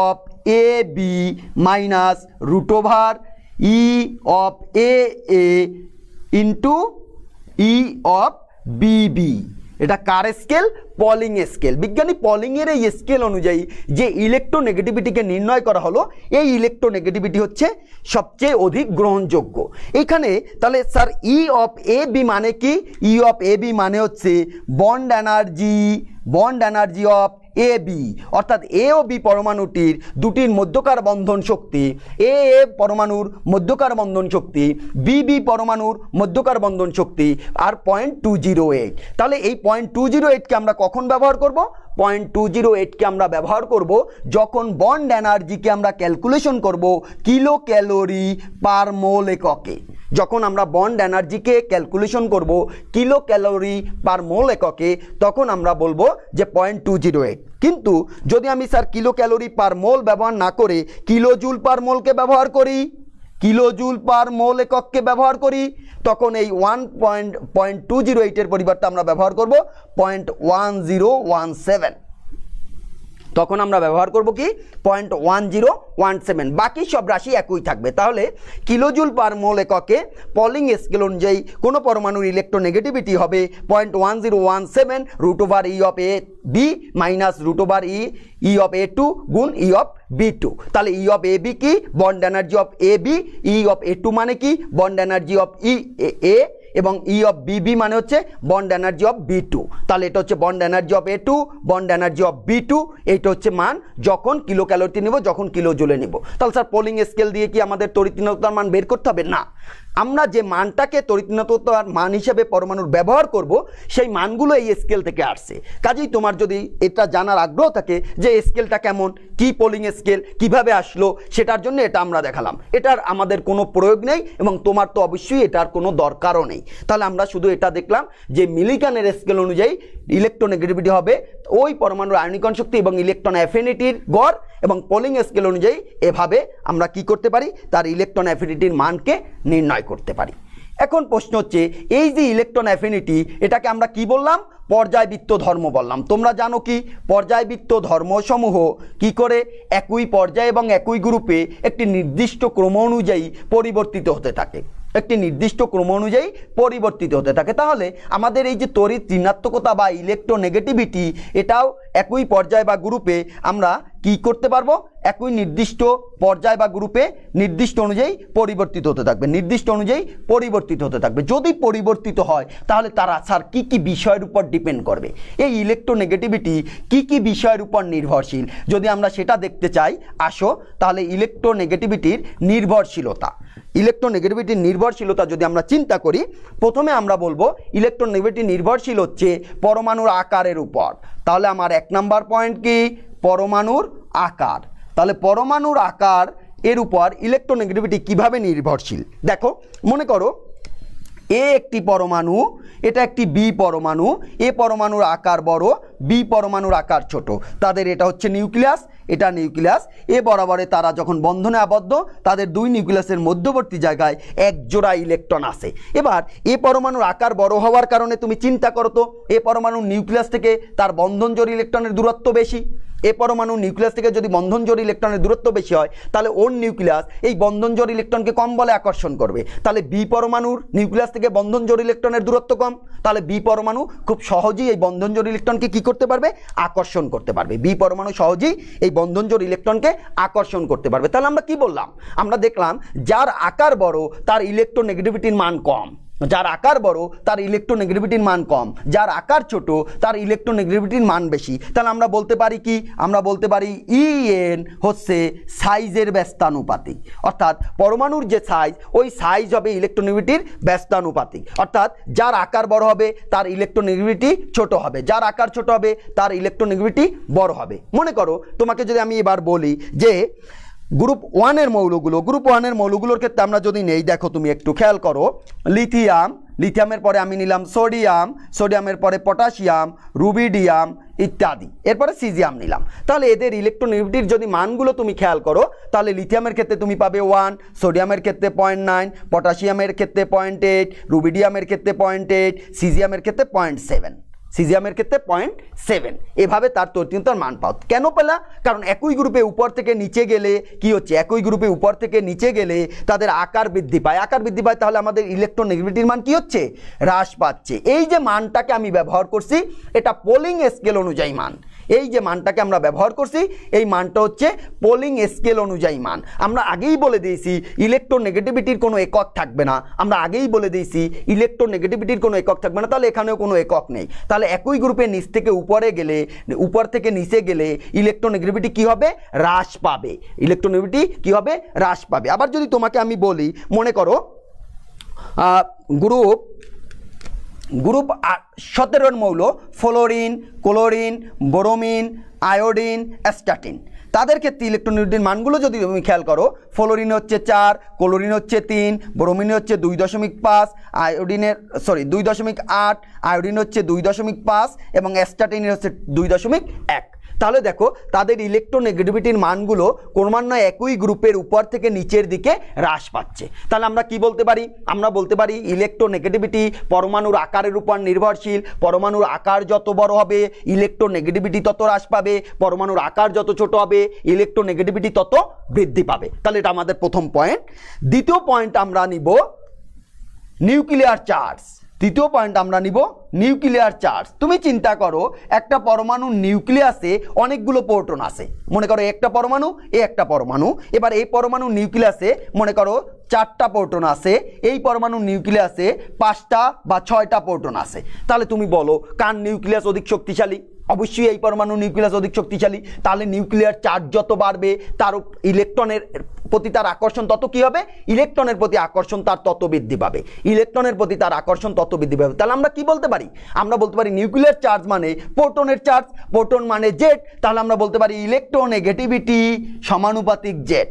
of A B minus root over E of A into E of B B. এটা কার স্কেল, পলিং স্কেল। বিজ্ঞানী পলিংয়ের এই স্কেল অনুযায়ী যে ইলেকট্রোনেগেটিভিটিকে নির্ণয় করা হলো, এই ইলেকট্রোনেগেটিভিটি হচ্ছে সবচেয়ে অধিক গ্রহণযোগ্য। এখানে তাহলে sir E of A B মানে কি, ই অফ এ বি মানে হচ্ছে bond energy of A B, অর্থাৎ এ ও বি পরমাণুটির দুটির মধ্যকার বন্ধন শক্তি, এ পরমাণুর মধ্যকার বন্ধন শক্তি, বি পরমাণুর মধ্যকার বন্ধন শক্তি আর 0.208। তাহলে এই 0.208কে আমরা কখন ব্যবহার করব, 0.208কে আমরা ব্যবহার করব যখন বন্ড এনার্জিকে আমরা ক্যালকুলেশন করব কিলো ক্যালোরি পার মোল এককে। যখন আমরা বন্ড এনার্জিকে ক্যালকুলেশন করব কিলো ক্যালোরি পার মোল এককে, তখন আমরা বলবো যে 0.208। কিন্তু যদি আমি স্যার কিলো ক্যালোরি পার মোল ব্যবহার না করে কিলো জুল পার মোলকে ব্যবহার করি, কিলো জুল পার মোল এককে ব্যবহার করি, তখন এই 1.208 পরিবর্তে আমরা ব্যবহার করব 0.1017। তখন আমরা ব্যবহার করব কি 0.1017, বাকি সব রাশি একই থাকবে। তাহলে কিলোজুল পার মোল এককে পলিং স্কেল অনুযায়ী কোনো পরমাণুর ইলেকট্রোনেগেটিভিটি হবে 0.1017 root over E of A B minus root over E of A two গুণ ই অফ বি টু। তাহলে ই অফ এ বি কি, bond energy of A B, E of A two মানে কি, বন্ড এনার্জি অফ এ, এবং ই অফ বিবি মানে হচ্ছে bond energy of B two. তাহলে এটা হচ্ছে bond energy of A two, bond energy of B two. এইটা হচ্ছে মান যখন কিলো ক্যালোরিতে নিব, যখন কিলো জুলে নিব। তাহলে স্যার পোলিং স্কেল দিয়ে কি আমাদের তড়িৎ ঋণাত্মকতার মান বের করতে হবে? না, আমরা যে মানটাকে তড়িৎ ঋণাত্মকতার মান হিসেবে পরমাণুর ব্যবহার করব, সেই মানগুলো এই স্কেল থেকে আসছে। কাজেই তোমার যদি এটা জানার আগ্রহ থাকে যে স্কেলটা কেমন, কি পোলিং স্কেল, কিভাবে আসলো, সেটার জন্য এটা আমরা দেখালাম। এটার আমাদের কোনো প্রয়োগ নেই এবং তোমার তো অবশ্যই এটার কোনো দরকারও নেই। তাহলে আমরা শুধু এটা দেখলাম যে মিলিকানের স্কেল অনুযায়ী ইলেকট্রোনেগেটিভিটি হবে ওই পরমাণুর আয়নীকরণ শক্তি এবং ইলেকট্রন অ্যাফিনিটির গড়, এবং পোলিং স্কেল অনুযায়ী এভাবে আমরা কি করতে পারি, তার ইলেকট্রন অ্যাফিনিটির মানকে নির্ণয় করতে পারি। এখন প্রশ্ন হচ্ছে, এই যে ইলেকট্রন অ্যাফিনিটি, এটাকে আমরা কি বললাম, পর্যায়বৃত্ত ধর্ম বললাম। তোমরা জানো কি পর্যায়বৃত্ত ধর্মসমূহ কি করে একই পর্যায় এবং একই গ্রুপে একটি নির্দিষ্ট ক্রম অনুযায়ী পরিবর্তিত হতে থাকে, একটি নির্দিষ্ট ক্রম অনুযায়ী পরিবর্তিত হতে থাকে। তাহলে আমাদের এই যে তড়িৎ ঋণাত্মকতা বা ইলেকট্রোনেগেটিভিটি, এটাও একই পর্যায় বা গ্রুপে আমরা কি করতে পারবো, একই নির্দিষ্ট পর্যায় বা গ্রুপে নির্দিষ্ট অনুযায়ী পরিবর্তিত হতে থাকবে, নির্দিষ্ট অনুযায়ী পরিবর্তিত হতে থাকবে। যদি পরিবর্তিত হয় তাহলে তারা স্যার কী কী বিষয়ের উপর ডিপেন্ড করবে, এই ইলেকট্রোনেগেটিভিটি কী কী বিষয়ের উপর নির্ভরশীল, যদি আমরা সেটা দেখতে চাই, আসো তাহলে ইলেকট্রোনেগেটিভিটির নির্ভরশীলতা, ইলেকট্রোনেগেটিভিটির নির্ভরশীলতা যদি আমরা চিন্তা করি, প্রথমে আমরা বলবো ইলেকট্রোনেগেটিভিটি নির্ভরশীল হচ্ছে পরমাণুর আকারের উপর। তাহলে আমার 1 নাম্বার পয়েন্ট কি, পরমাণুর আকার। তাহলে পরমাণুর আকার এর উপর ইলেকট্রোনেগেটিভিটি কিভাবে নির্ভরশীল, দেখো মনে করো এ একটি পরমাণু, এটা একটি বি পরমাণু, এ পরমাণুর আকার বড়, বি পরমাণুর আকার ছোট, তাদের এটা হচ্ছে নিউক্লিয়াস, এটা নিউক্লিয়াস, এ বরাবরে তারা যখন বন্ধনে আবদ্ধ, তাদের দুই নিউক্লিয়াসের মধ্যবর্তী জায়গায় এক জোড়া ইলেকট্রন আছে। এবার এ পরমাণুর আকার বড় হওয়ার কারণে তুমি চিন্তা করো তো, এ পরমাণুর নিউক্লিয়াস থেকে তার বন্ধন জোড় ইলেকট্রনের দূরত্ব বেশি, এ পরমাণু নিউক্লিয়াস থেকে যদি বন্ধন জোড় ইলেকট্রনের দূরত্ব বেশি হয়, তাহলে ওর নিউক্লিয়াস এই বন্ধন জোড় ইলেকট্রনকে কম বলে আকর্ষণ করবে। তাহলে বি পরমাণুর নিউক্লিয়াস থেকে বন্ধন জোড় ইলেকট্রনের দূরত্ব কম, তাহলে বি পরমাণু খুব সহজেই এই বন্ধন জোড় ইলেকট্রনকে কি করতে পারবে, আকর্ষণ করতে পারবে। বি পরমাণু সহজেই এই বন্ধন জোড় ইলেকট্রনকে আকর্ষণ করতে পারবে। তাহলে আমরা কি বললাম, আমরা দেখলাম যার আকার বড় তার ইলেকট্রোনেগেটিভিটির মান কম, যার আকার বড় তার ইলেকট্রোনেগেটিভিটির মান কম, যার আকার ছোট তার ইলেকট্রোনেগেটিভিটির মান বেশি। তাহলে আমরা বলতে পারি কি, আমরা বলতে পারি ইএন হচ্ছে সাইজের ব্যস্তানুপাতিক, অর্থাৎ পরমাণুর যে সাইজ, ওই সাইজ হবে ইলেকট্রোনেগেটিভিটির ব্যস্তানুপাতিক। অর্থাৎ যার আকার বড় হবে তার ইলেকট্রোনেগেটিভিটি ছোট হবে, যার আকার ছোট হবে তার ইলেকট্রোনেগেটিভিটি বড় হবে। মনে করো তোমাকে যদি আমি এবার বলি যে গ্রুপ 1 এর মৌলগুলো, গ্রুপ 1 এর মৌলগুলোর ক্ষেত্রে আমরা যদি নেই, দেখো তুমি একটু খেয়াল করো, লিথিয়াম, লিথিয়ামের পরে আমি নিলাম সোডিয়াম, সোডিয়ামের পরে পটাশিয়াম, রুবিডিয়াম ইত্যাদি, এরপরে সিজিয়াম নিলাম। তাহলে এদের ইলেকট্রোনেগেটিভিটির যদি মানগুলো তুমি খেয়াল করো, তাহলে লিথিয়ামের ক্ষেত্রে তুমি পাবে 1, সোডিয়ামের ক্ষেত্রে 0.9, পটাশিয়ামের ক্ষেত্রে 0.8, রুবিডিয়ামের ক্ষেত্রে 0.8, সিজিয়ামের ক্ষেত্রে 0.7, সিজিয়ামের ক্ষেত্রে 0.7। এভাবে তার তড়িৎদ্বন্দ্বের মান পাও। কেন পেলা? কারণ একই গ্রুপে উপর থেকে নিচে গেলে কি হচ্ছে, একই গ্রুপে উপর থেকে নিচে গেলে তাদের আকার বৃদ্ধি পায়, আকার বৃদ্ধি পায়, তাহলে আমাদের ইলেকট্রোনেগেটিভিটির মান কি হচ্ছে, হ্রাস পাচ্ছে। এই যে মানটাকে আমি ব্যবহার করছি এটা পোলিং স্কেল অনুযায়ী মান, এই যে মানটাকে আমরা ব্যবহার করছি এই মানটা হচ্ছে পোলিং স্কেল অনুযায়ী মান। আমরা আগেই বলে দিয়েছি ইলেকট্রোনেগেটিভিটির কোনো একক থাকবে না, আমরা আগেই বলে দিয়েছি ইলেকট্রোনেগেটিভিটির কোনো একক থাকবে না, তাহলে এখানেও কোনো একক নেই। তাহলে একই গ্রুপে নিচ থেকে উপরে গেলে, উপর থেকে নিচে গেলে ইলেকট্রোনেগেটিভিটি কি হবে, হ্রাস পাবে, ইলেকট্রোনেগেটিভিটি কি হবে, হ্রাস পাবে। আবার যদি তোমাকে আমি বলি, মনে করো গ্রুপ 17 মৌল fluorine, chlorine, bromine, iodine, astatine, তাদের ক্ষেত্রে ইলেকট্রোনেগেটিভিটির মানগুলো যদি তুমি খেয়াল করো, ফ্লোরিন হচ্ছে 4, ক্লোরিন হচ্ছে 3, ব্রোমিন হচ্ছে 2.5, আয়োডিনের 2.8, আয়োডিন হচ্ছে 2.5 এবং অ্যাস্টাটিনের হচ্ছে 2.1। তাহলে দেখো তাদের ইলেকট্রোনেগেটিভিটির মানগুলো ক্রমান্বয়ে একই গ্রুপের উপর থেকে নিচের দিকে হ্রাস পাচ্ছে। তাহলে আমরা কি বলতে পারি, আমরা বলতে পারি ইলেকট্রোনেগেটিভিটি পরমাণুর আকারের উপর নির্ভরশীল, পরমাণুর আকার যত বড় হবে ইলেকট্রোনেগেটিভিটি তত হ্রাস পাবে, পরমাণুর আকার যত ছোট হবে ইলেকট্রোনেগেটিভিটি তত বৃদ্ধি পাবে। তাহলে এটা আমাদের প্রথম পয়েন্ট। দ্বিতীয় পয়েন্ট আমরা নিব নিউক্লিয়ার চার্জ। তৃতীয় পয়েন্ট আমরা নিব নিউক্লিয়ার চার্জ। তুমি চিন্তা করো একটা পরমাণু নিউক্লিয়াসে অনেকগুলো প্রোটন আছে, মনে করো একটা পরমাণু একটা পরমাণু, এবার এই পরমাণু নিউক্লিয়াসে মনে করো 4টা প্রোটন আছে, এই পরমাণু নিউক্লিয়াসে 5টা বা 6টা প্রোটন আছে। তাহলে তুমি বলো কার নিউক্লিয়াস অধিক শক্তিশালী? অবশ্যই এই পরমাণু নিউক্লিয়াস অধিক শক্তিশালী। তাহলে নিউক্লিয়ার চার্জ যত বাড়বে তার ইলেকট্রনের প্রতি তার আকর্ষণ তত কি হবে, ইলেকট্রনের প্রতি আকর্ষণ তার তত বৃদ্ধি পাবে, ইলেকট্রনের প্রতি তার আকর্ষণ তত বৃদ্ধি পাবে। তাহলে আমরা কি বলতে পারি, আমরা বলতে পারি নিউক্লিয়ার চার্জ মানে প্রোটনের চার্জ, প্রোটন মানে জেড, তাহলে আমরা বলতে পারি ইলেকট্রোনেগেটিভিটি সমানুপাতিক জেড,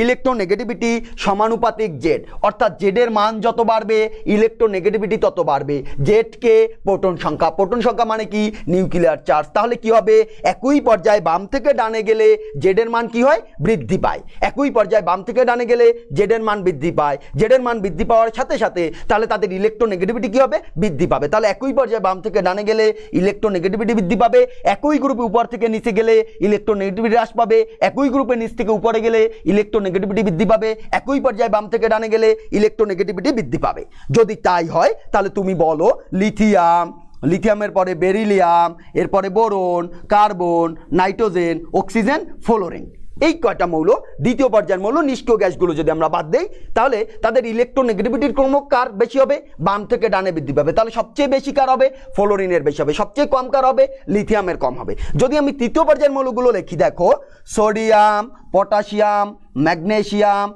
ইলেকট্রোনেগেটিভিটি সমানুপাতিক জেড, অর্থাৎ জেডের মান যত বাড়বে ইলেকট্রোনেগেটিভিটি তত বাড়বে। জেডকে প্রোটন সংখ্যা, প্রোটন সংখ্যা মানে কি, নিউক্লিয়ার চার্জ। তাহলে কি হবে, একই পর্যায়ে বাম থেকে ডানে গেলে জেডের মান কি হয়, বৃদ্ধি পায়। একই পর্যায়ে বাম থেকে ডানে গেলে জেডের মান বৃদ্ধি পায়, জেডের মান বৃদ্ধি পাওয়ার সাথে সাথে তাহলে তাদের ইলেকট্রোনেগেটিভিটি কি হবে, বৃদ্ধি পাবে। তাহলে একই পর্যায়ে বাম থেকে ডানে গেলে ইলেকট্রোনেগেটিভিটি বৃদ্ধি পাবে, একই গ্রুপে উপর থেকে নিচে গেলে ইলেকট্রোনেগেটিভিটি হ্রাস পাবে, একই গ্রুপে নিচ থেকে উপরে গেলে ইলেকট্রোনেগেটিভিটি বৃদ্ধি পাবে, একই পর্যায়ে বাম থেকে ডানে গেলে ইলেকট্রোনেগেটিভিটি বৃদ্ধি পাবে। যদি তাই হয় তাহলে তুমি বলো লিথিয়াম, লিথিয়ামের পরে বেরিলিয়াম, এরপরে boron, carbon, nitrogen, oxygen, fluorine, এই কয়টা মৌল দ্বিতীয় পর্যায়ের মৌল। নিষ্ক্রিয় গ্যাসগুলো যদি আমরা বাদ দেই তাহলে তাদের ইলেকট্রোনেগেটিভিটির ক্রম কার বেশি হবে, বাম থেকে ডানে বৃদ্ধি পাবে। তাহলে সবচেয়ে বেশি কার হবে, ফ্লোরিনের বেশি হবে, সবচেয়ে কম কার হবে, লিথিয়ামের কম হবে। যদি আমি তৃতীয় পর্যায়ের মৌলগুলো লিখি, দেখো sodium, potassium, magnesium,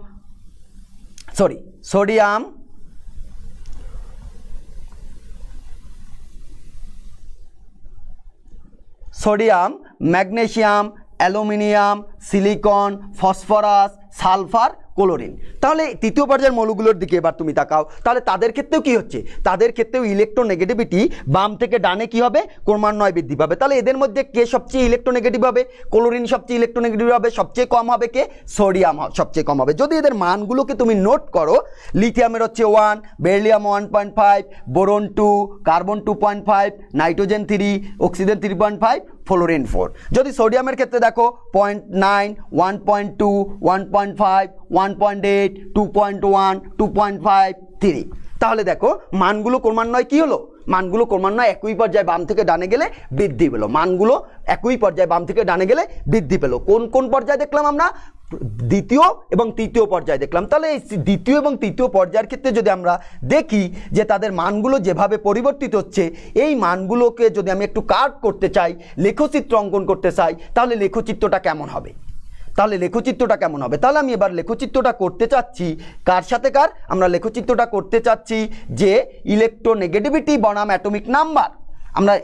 sodium, magnesium, aluminium, silicon, phosphorus, sulphur, chlorine. তাহলে তৃতীয় পর্যায়ের মৌলগুলোর দিকে এবার তুমি তাকাও, তাহলে তাদের ক্ষেত্রেও কি হচ্ছে, তাদের ক্ষেত্রেও ইলেকট্রোনেগেটিভিটি বাম থেকে ডানে কি হবে, ক্রমান্বয়ে বৃদ্ধি পাবে। তাহলে এদের মধ্যে কে সবচেয়ে ইলেকট্রোনেগেটিভ হবে, ক্লোরিন সবচেয়ে ইলেকট্রোনেগেটিভ হবে, সবচেয়ে কম হবে কে, সোডিয়াম সবচেয়ে কম হবে। যদি এদের মানগুলোকে তুমি নোট করো, লিথিয়ামের হচ্ছে 1, beryllium 1.5, boron 2, carbon 2.5, nitrogen 3, oxygen 3.5, fluorine 4। যদি সোডিয়ামের ক্ষেত্রে দেখো 0.9, 1.2, 1.5, 1.8, 2.1, 2.5, 3। তাহলে দেখো মানগুলো ক্রমান্বয়ে কি হলো, মানগুলো ক্রমান্বয়ে একই পর্যায়ে বাম থেকে ডানে গেলে বৃদ্ধি পেল, মানগুলো একই পর্যায়ে বাম থেকে ডানে গেলে বৃদ্ধি পেল। কোন কোন পর্যায়ে দেখলাম আমরা, দ্বিতীয় এবং তৃতীয় পর্যায়ে দেখলাম। তাহলে এই দ্বিতীয় এবং তৃতীয় পর্যায়ের ক্ষেত্রে যদি আমরা দেখি যে তাদের মানগুলো যেভাবে পরিবর্তিত হচ্ছে, এই মানগুলোকে যদি আমি একটু কাট করতে চাই, লেখচিত্র অঙ্কন করতে চাই, তাহলে লেখচিত্রটা কেমন হবে, তাহলে আমি এবার লেখচিত্রটা করতে চাচ্ছি কার সাথে কার, আমরা লেখচিত্রটা করতে চাচ্ছি যে ইলেকট্রোনেগেটিভিটি বনাম অ্যাটমিক নাম্বার। আমরা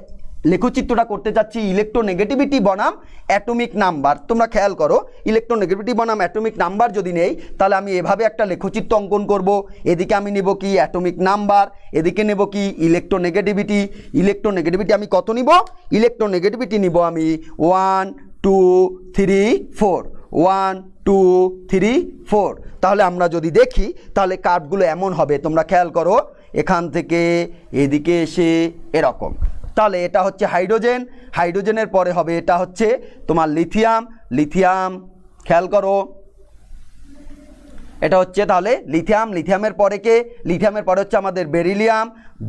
লেখচিত্রটা করতে যাচ্ছি ইলেকট্রোনেগেটিভিটি বনাম অ্যাটমিক নাম্বার। তোমরা খেয়াল করো, ইলেকট্রোনেগেটিভিটি বনাম অ্যাটমিক নাম্বার যদি নেই তাহলে আমি এভাবে একটা লেখচিত্র অঙ্কন করব। এদিকে আমি নেব কি অ্যাটমিক নাম্বার, এদিকে নেব কি ইলেকট্রোনেগেটিভিটি। ইলেকট্রোনেগেটিভিটি আমি কত নিব? ইলেকট্রোনেগেটিভিটি নিব আমি 1 2 3 4, 1 2 3 4। তাহলে আমরা যদি দেখি তাহলে কার্ভগুলো এমন হবে, তোমরা খেয়াল করো, এখান থেকে এদিকে এসে এরকম। তাহলে এটা হচ্ছে হাইড্রোজেন, হাইড্রোজেনের পরে হবে এটা হচ্ছে তোমার লিথিয়াম, লিথিয়াম খেয়াল করো, এটা হচ্ছে তাহলে লিথিয়াম। লিথিয়ামের পরে কে? লিথিয়ামের পরে হচ্ছে আমাদের বেরিলিয়াম,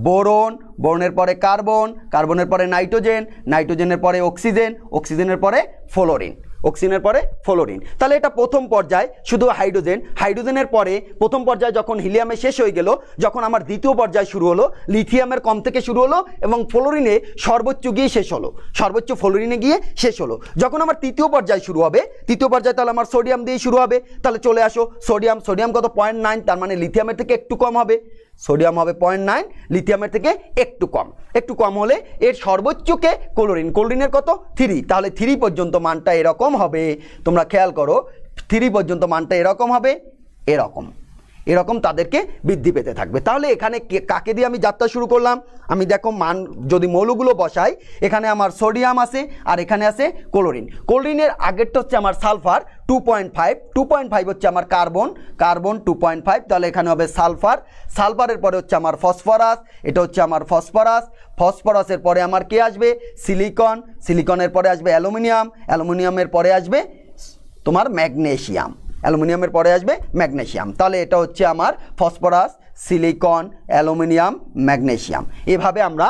বোরন, বোরনের পরে কার্বন, কার্বনের পরে নাইট্রোজেন, নাইট্রোজেনের পরে অক্সিজেন, অক্সিজেনের পরে ফ্লোরিন, অক্সিজেনের পরে ফ্লোরিন। তাহলে এটা প্রথম পর্যায় শুধু হাইড্রোজেন। হাইড্রোজেনের পরে প্রথম পর্যায়ে যখন হিলিয়ামে শেষ হয়ে গেল, যখন আমার দ্বিতীয় পর্যায় শুরু হলো, লিথিয়ামের কম থেকে শুরু হলো এবং ফ্লোরিনে সর্বোচ্চ গিয়ে শেষ হলো, সর্বোচ্চ ফ্লোরিনে গিয়ে শেষ হলো। যখন আমার তৃতীয় পর্যায় শুরু হবে, তৃতীয় পর্যায়ে তাহলে আমার সোডিয়াম দিয়ে শুরু হবে। তাহলে চলে আসো সোডিয়াম, সোডিয়াম কত? 0.9, তার মানে লিথিয়ামের থেকে একটু কম হবে, সোডিয়াম হবে 0.9, লিথিয়ামের থেকে একটু কম। একটু কম হলে এর সর্বোচ্চকে ক্লোরিন, ক্লোরিনের কত? 3, তাহলে 3 পর্যন্ত মানটা এরকম হবে। তোমরা খেয়াল করো 3 পর্যন্ত মানটা এরকম হবে, এরকম এরকম তাদেরকে বৃদ্ধি পেতে থাকবে। তাহলে এখানে কাকে দিয়ে আমি যাত্রা শুরু করলাম? আমি দেখো মান যদি মৌলগুলো বসাই, এখানে আমার সোডিয়াম আছে আর এখানে আছে ক্লোরিন। ক্লোরিনের আগেরটা হচ্ছে আমার সালফার 2.5, 2.5 হচ্ছে আমার কার্বন, কার্বন 2.5, তাহলে এখানে হবে সালফার। সালফারের পরে হচ্ছে আমার ফসফরাস, এটা হচ্ছে আমার ফসফরাস। ফসফরাসের পরে আমার কে আসবে? সিলিকন, সিলিকনের পরে আসবে অ্যালুমিনিয়াম, অ্যালুমিনিয়ামের পরে আসবে তোমার ম্যাগনেসিয়াম, অ্যালুমিনিয়ামের পরে আসবে ম্যাগনেসিয়াম। তাহলে এটা হচ্ছে আমার ফসফরাস, সিলিকন, অ্যালুমিনিয়াম, ম্যাগনেসিয়াম। এভাবে আমরা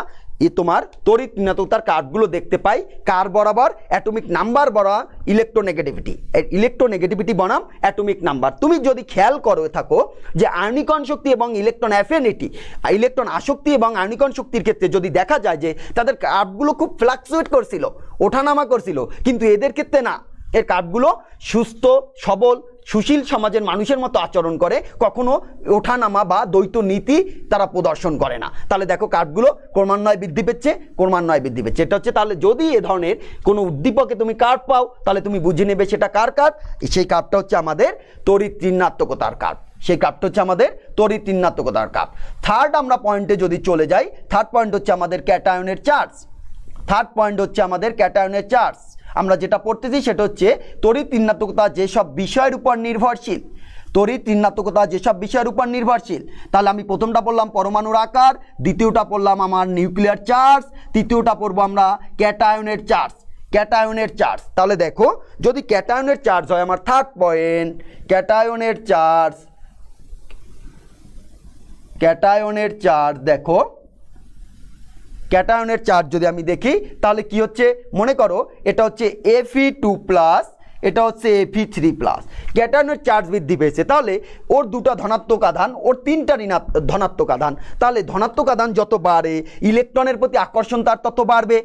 তোমার তড়িৎ ঋণাত্মকতার কার্ভগুলো দেখতে পাই। কার বরাবর? অ্যাটমিক নাম্বার বরাবর ইলেকট্রোনেগেটিভিটি, ইলেকট্রোনেগেটিভিটি বনাম অ্যাটমিক নাম্বার। তুমি যদি খেয়াল করে থাকো যে আয়নীকণ শক্তি এবং ইলেকট্রন অ্যাফিনিটি, ইলেকট্রন আসক্তি এবং আয়নীকণ শক্তির ক্ষেত্রে যদি দেখা যায় যে তাদের কার্ভগুলো খুব ফ্লাকচুয়েট করছিল, ওঠানামা করছিল, কিন্তু এদের ক্ষেত্রে না, এর কার্ভগুলো সুস্থ সবল সুশীল সমাজের মানুষের মতো আচরণ করে, কখনো ওঠানামা বা দ্বৈত নীতি তারা প্রদর্শন করে না। তাহলে দেখো কার্ভগুলো ক্রমান্বয়ে বৃদ্ধি পেচ্ছে, ক্রমান্বয়ে বৃদ্ধি পেচ্ছে। এটা হচ্ছে, তাহলে যদি এ ধরনের কোনো উদ্দীপকে তুমি কার্ভ পাও তাহলে তুমি বুঝে নেবে সেটা কার কার্ভ। সেই কার্ভটা হচ্ছে আমাদের তড়িৎ ঋণাত্মকতার কার্ভ, সেই কার্ভটা হচ্ছে আমাদের তড়িৎ ঋণাত্মকতার কার্ভ। থার্ড আমরা পয়েন্টে যদি চলে যাই, থার্ড পয়েন্ট হচ্ছে আমাদের ক্যাটায়নের চার্জ। থার্ড পয়েন্ট হচ্ছে আমাদের ক্যাটায়নের চার্জ। আমরা যেটা পড়তেছি সেটা হচ্ছে তড়িৎ ঋণাত্মকতা যেসব বিষয়ের উপর নির্ভরশীল, তড়িৎ ঋণাত্মকতা যেসব বিষয়ের উপর নির্ভরশীল। তাহলে আমি প্রথমটা পড়লাম পরমাণুর আকার, দ্বিতীয়টা পড়লাম আমার নিউক্লিয়ার চার্জ, তৃতীয়টা পড়বো আমরা ক্যাটায়নের চার্জ, ক্যাটায়নের চার্জ। তাহলে দেখো যদি ক্যাটায়নের চার্জ হয় আমার থার্ড পয়েন্ট, ক্যাটায়নের চার্জ, ক্যাটায়নের চার্জ দেখো, ক্যাটায়নের চার্জ যদি আমি দেখি তাহলে কি হচ্ছে, মনে করো এটা হচ্ছে Fe2+, এটা হচ্ছে Fe3+। ক্যাটায়নের চার্জ বৃদ্ধি পেয়েছে, তাহলে ওর দুটো ধনাত্মক আধান, ওর তিনটা ধনাত্মক আধান। তাহলে ধনাত্মক আধান যত বাড়ে ইলেকট্রনের প্রতি আকর্ষণ তার তত বাড়বে।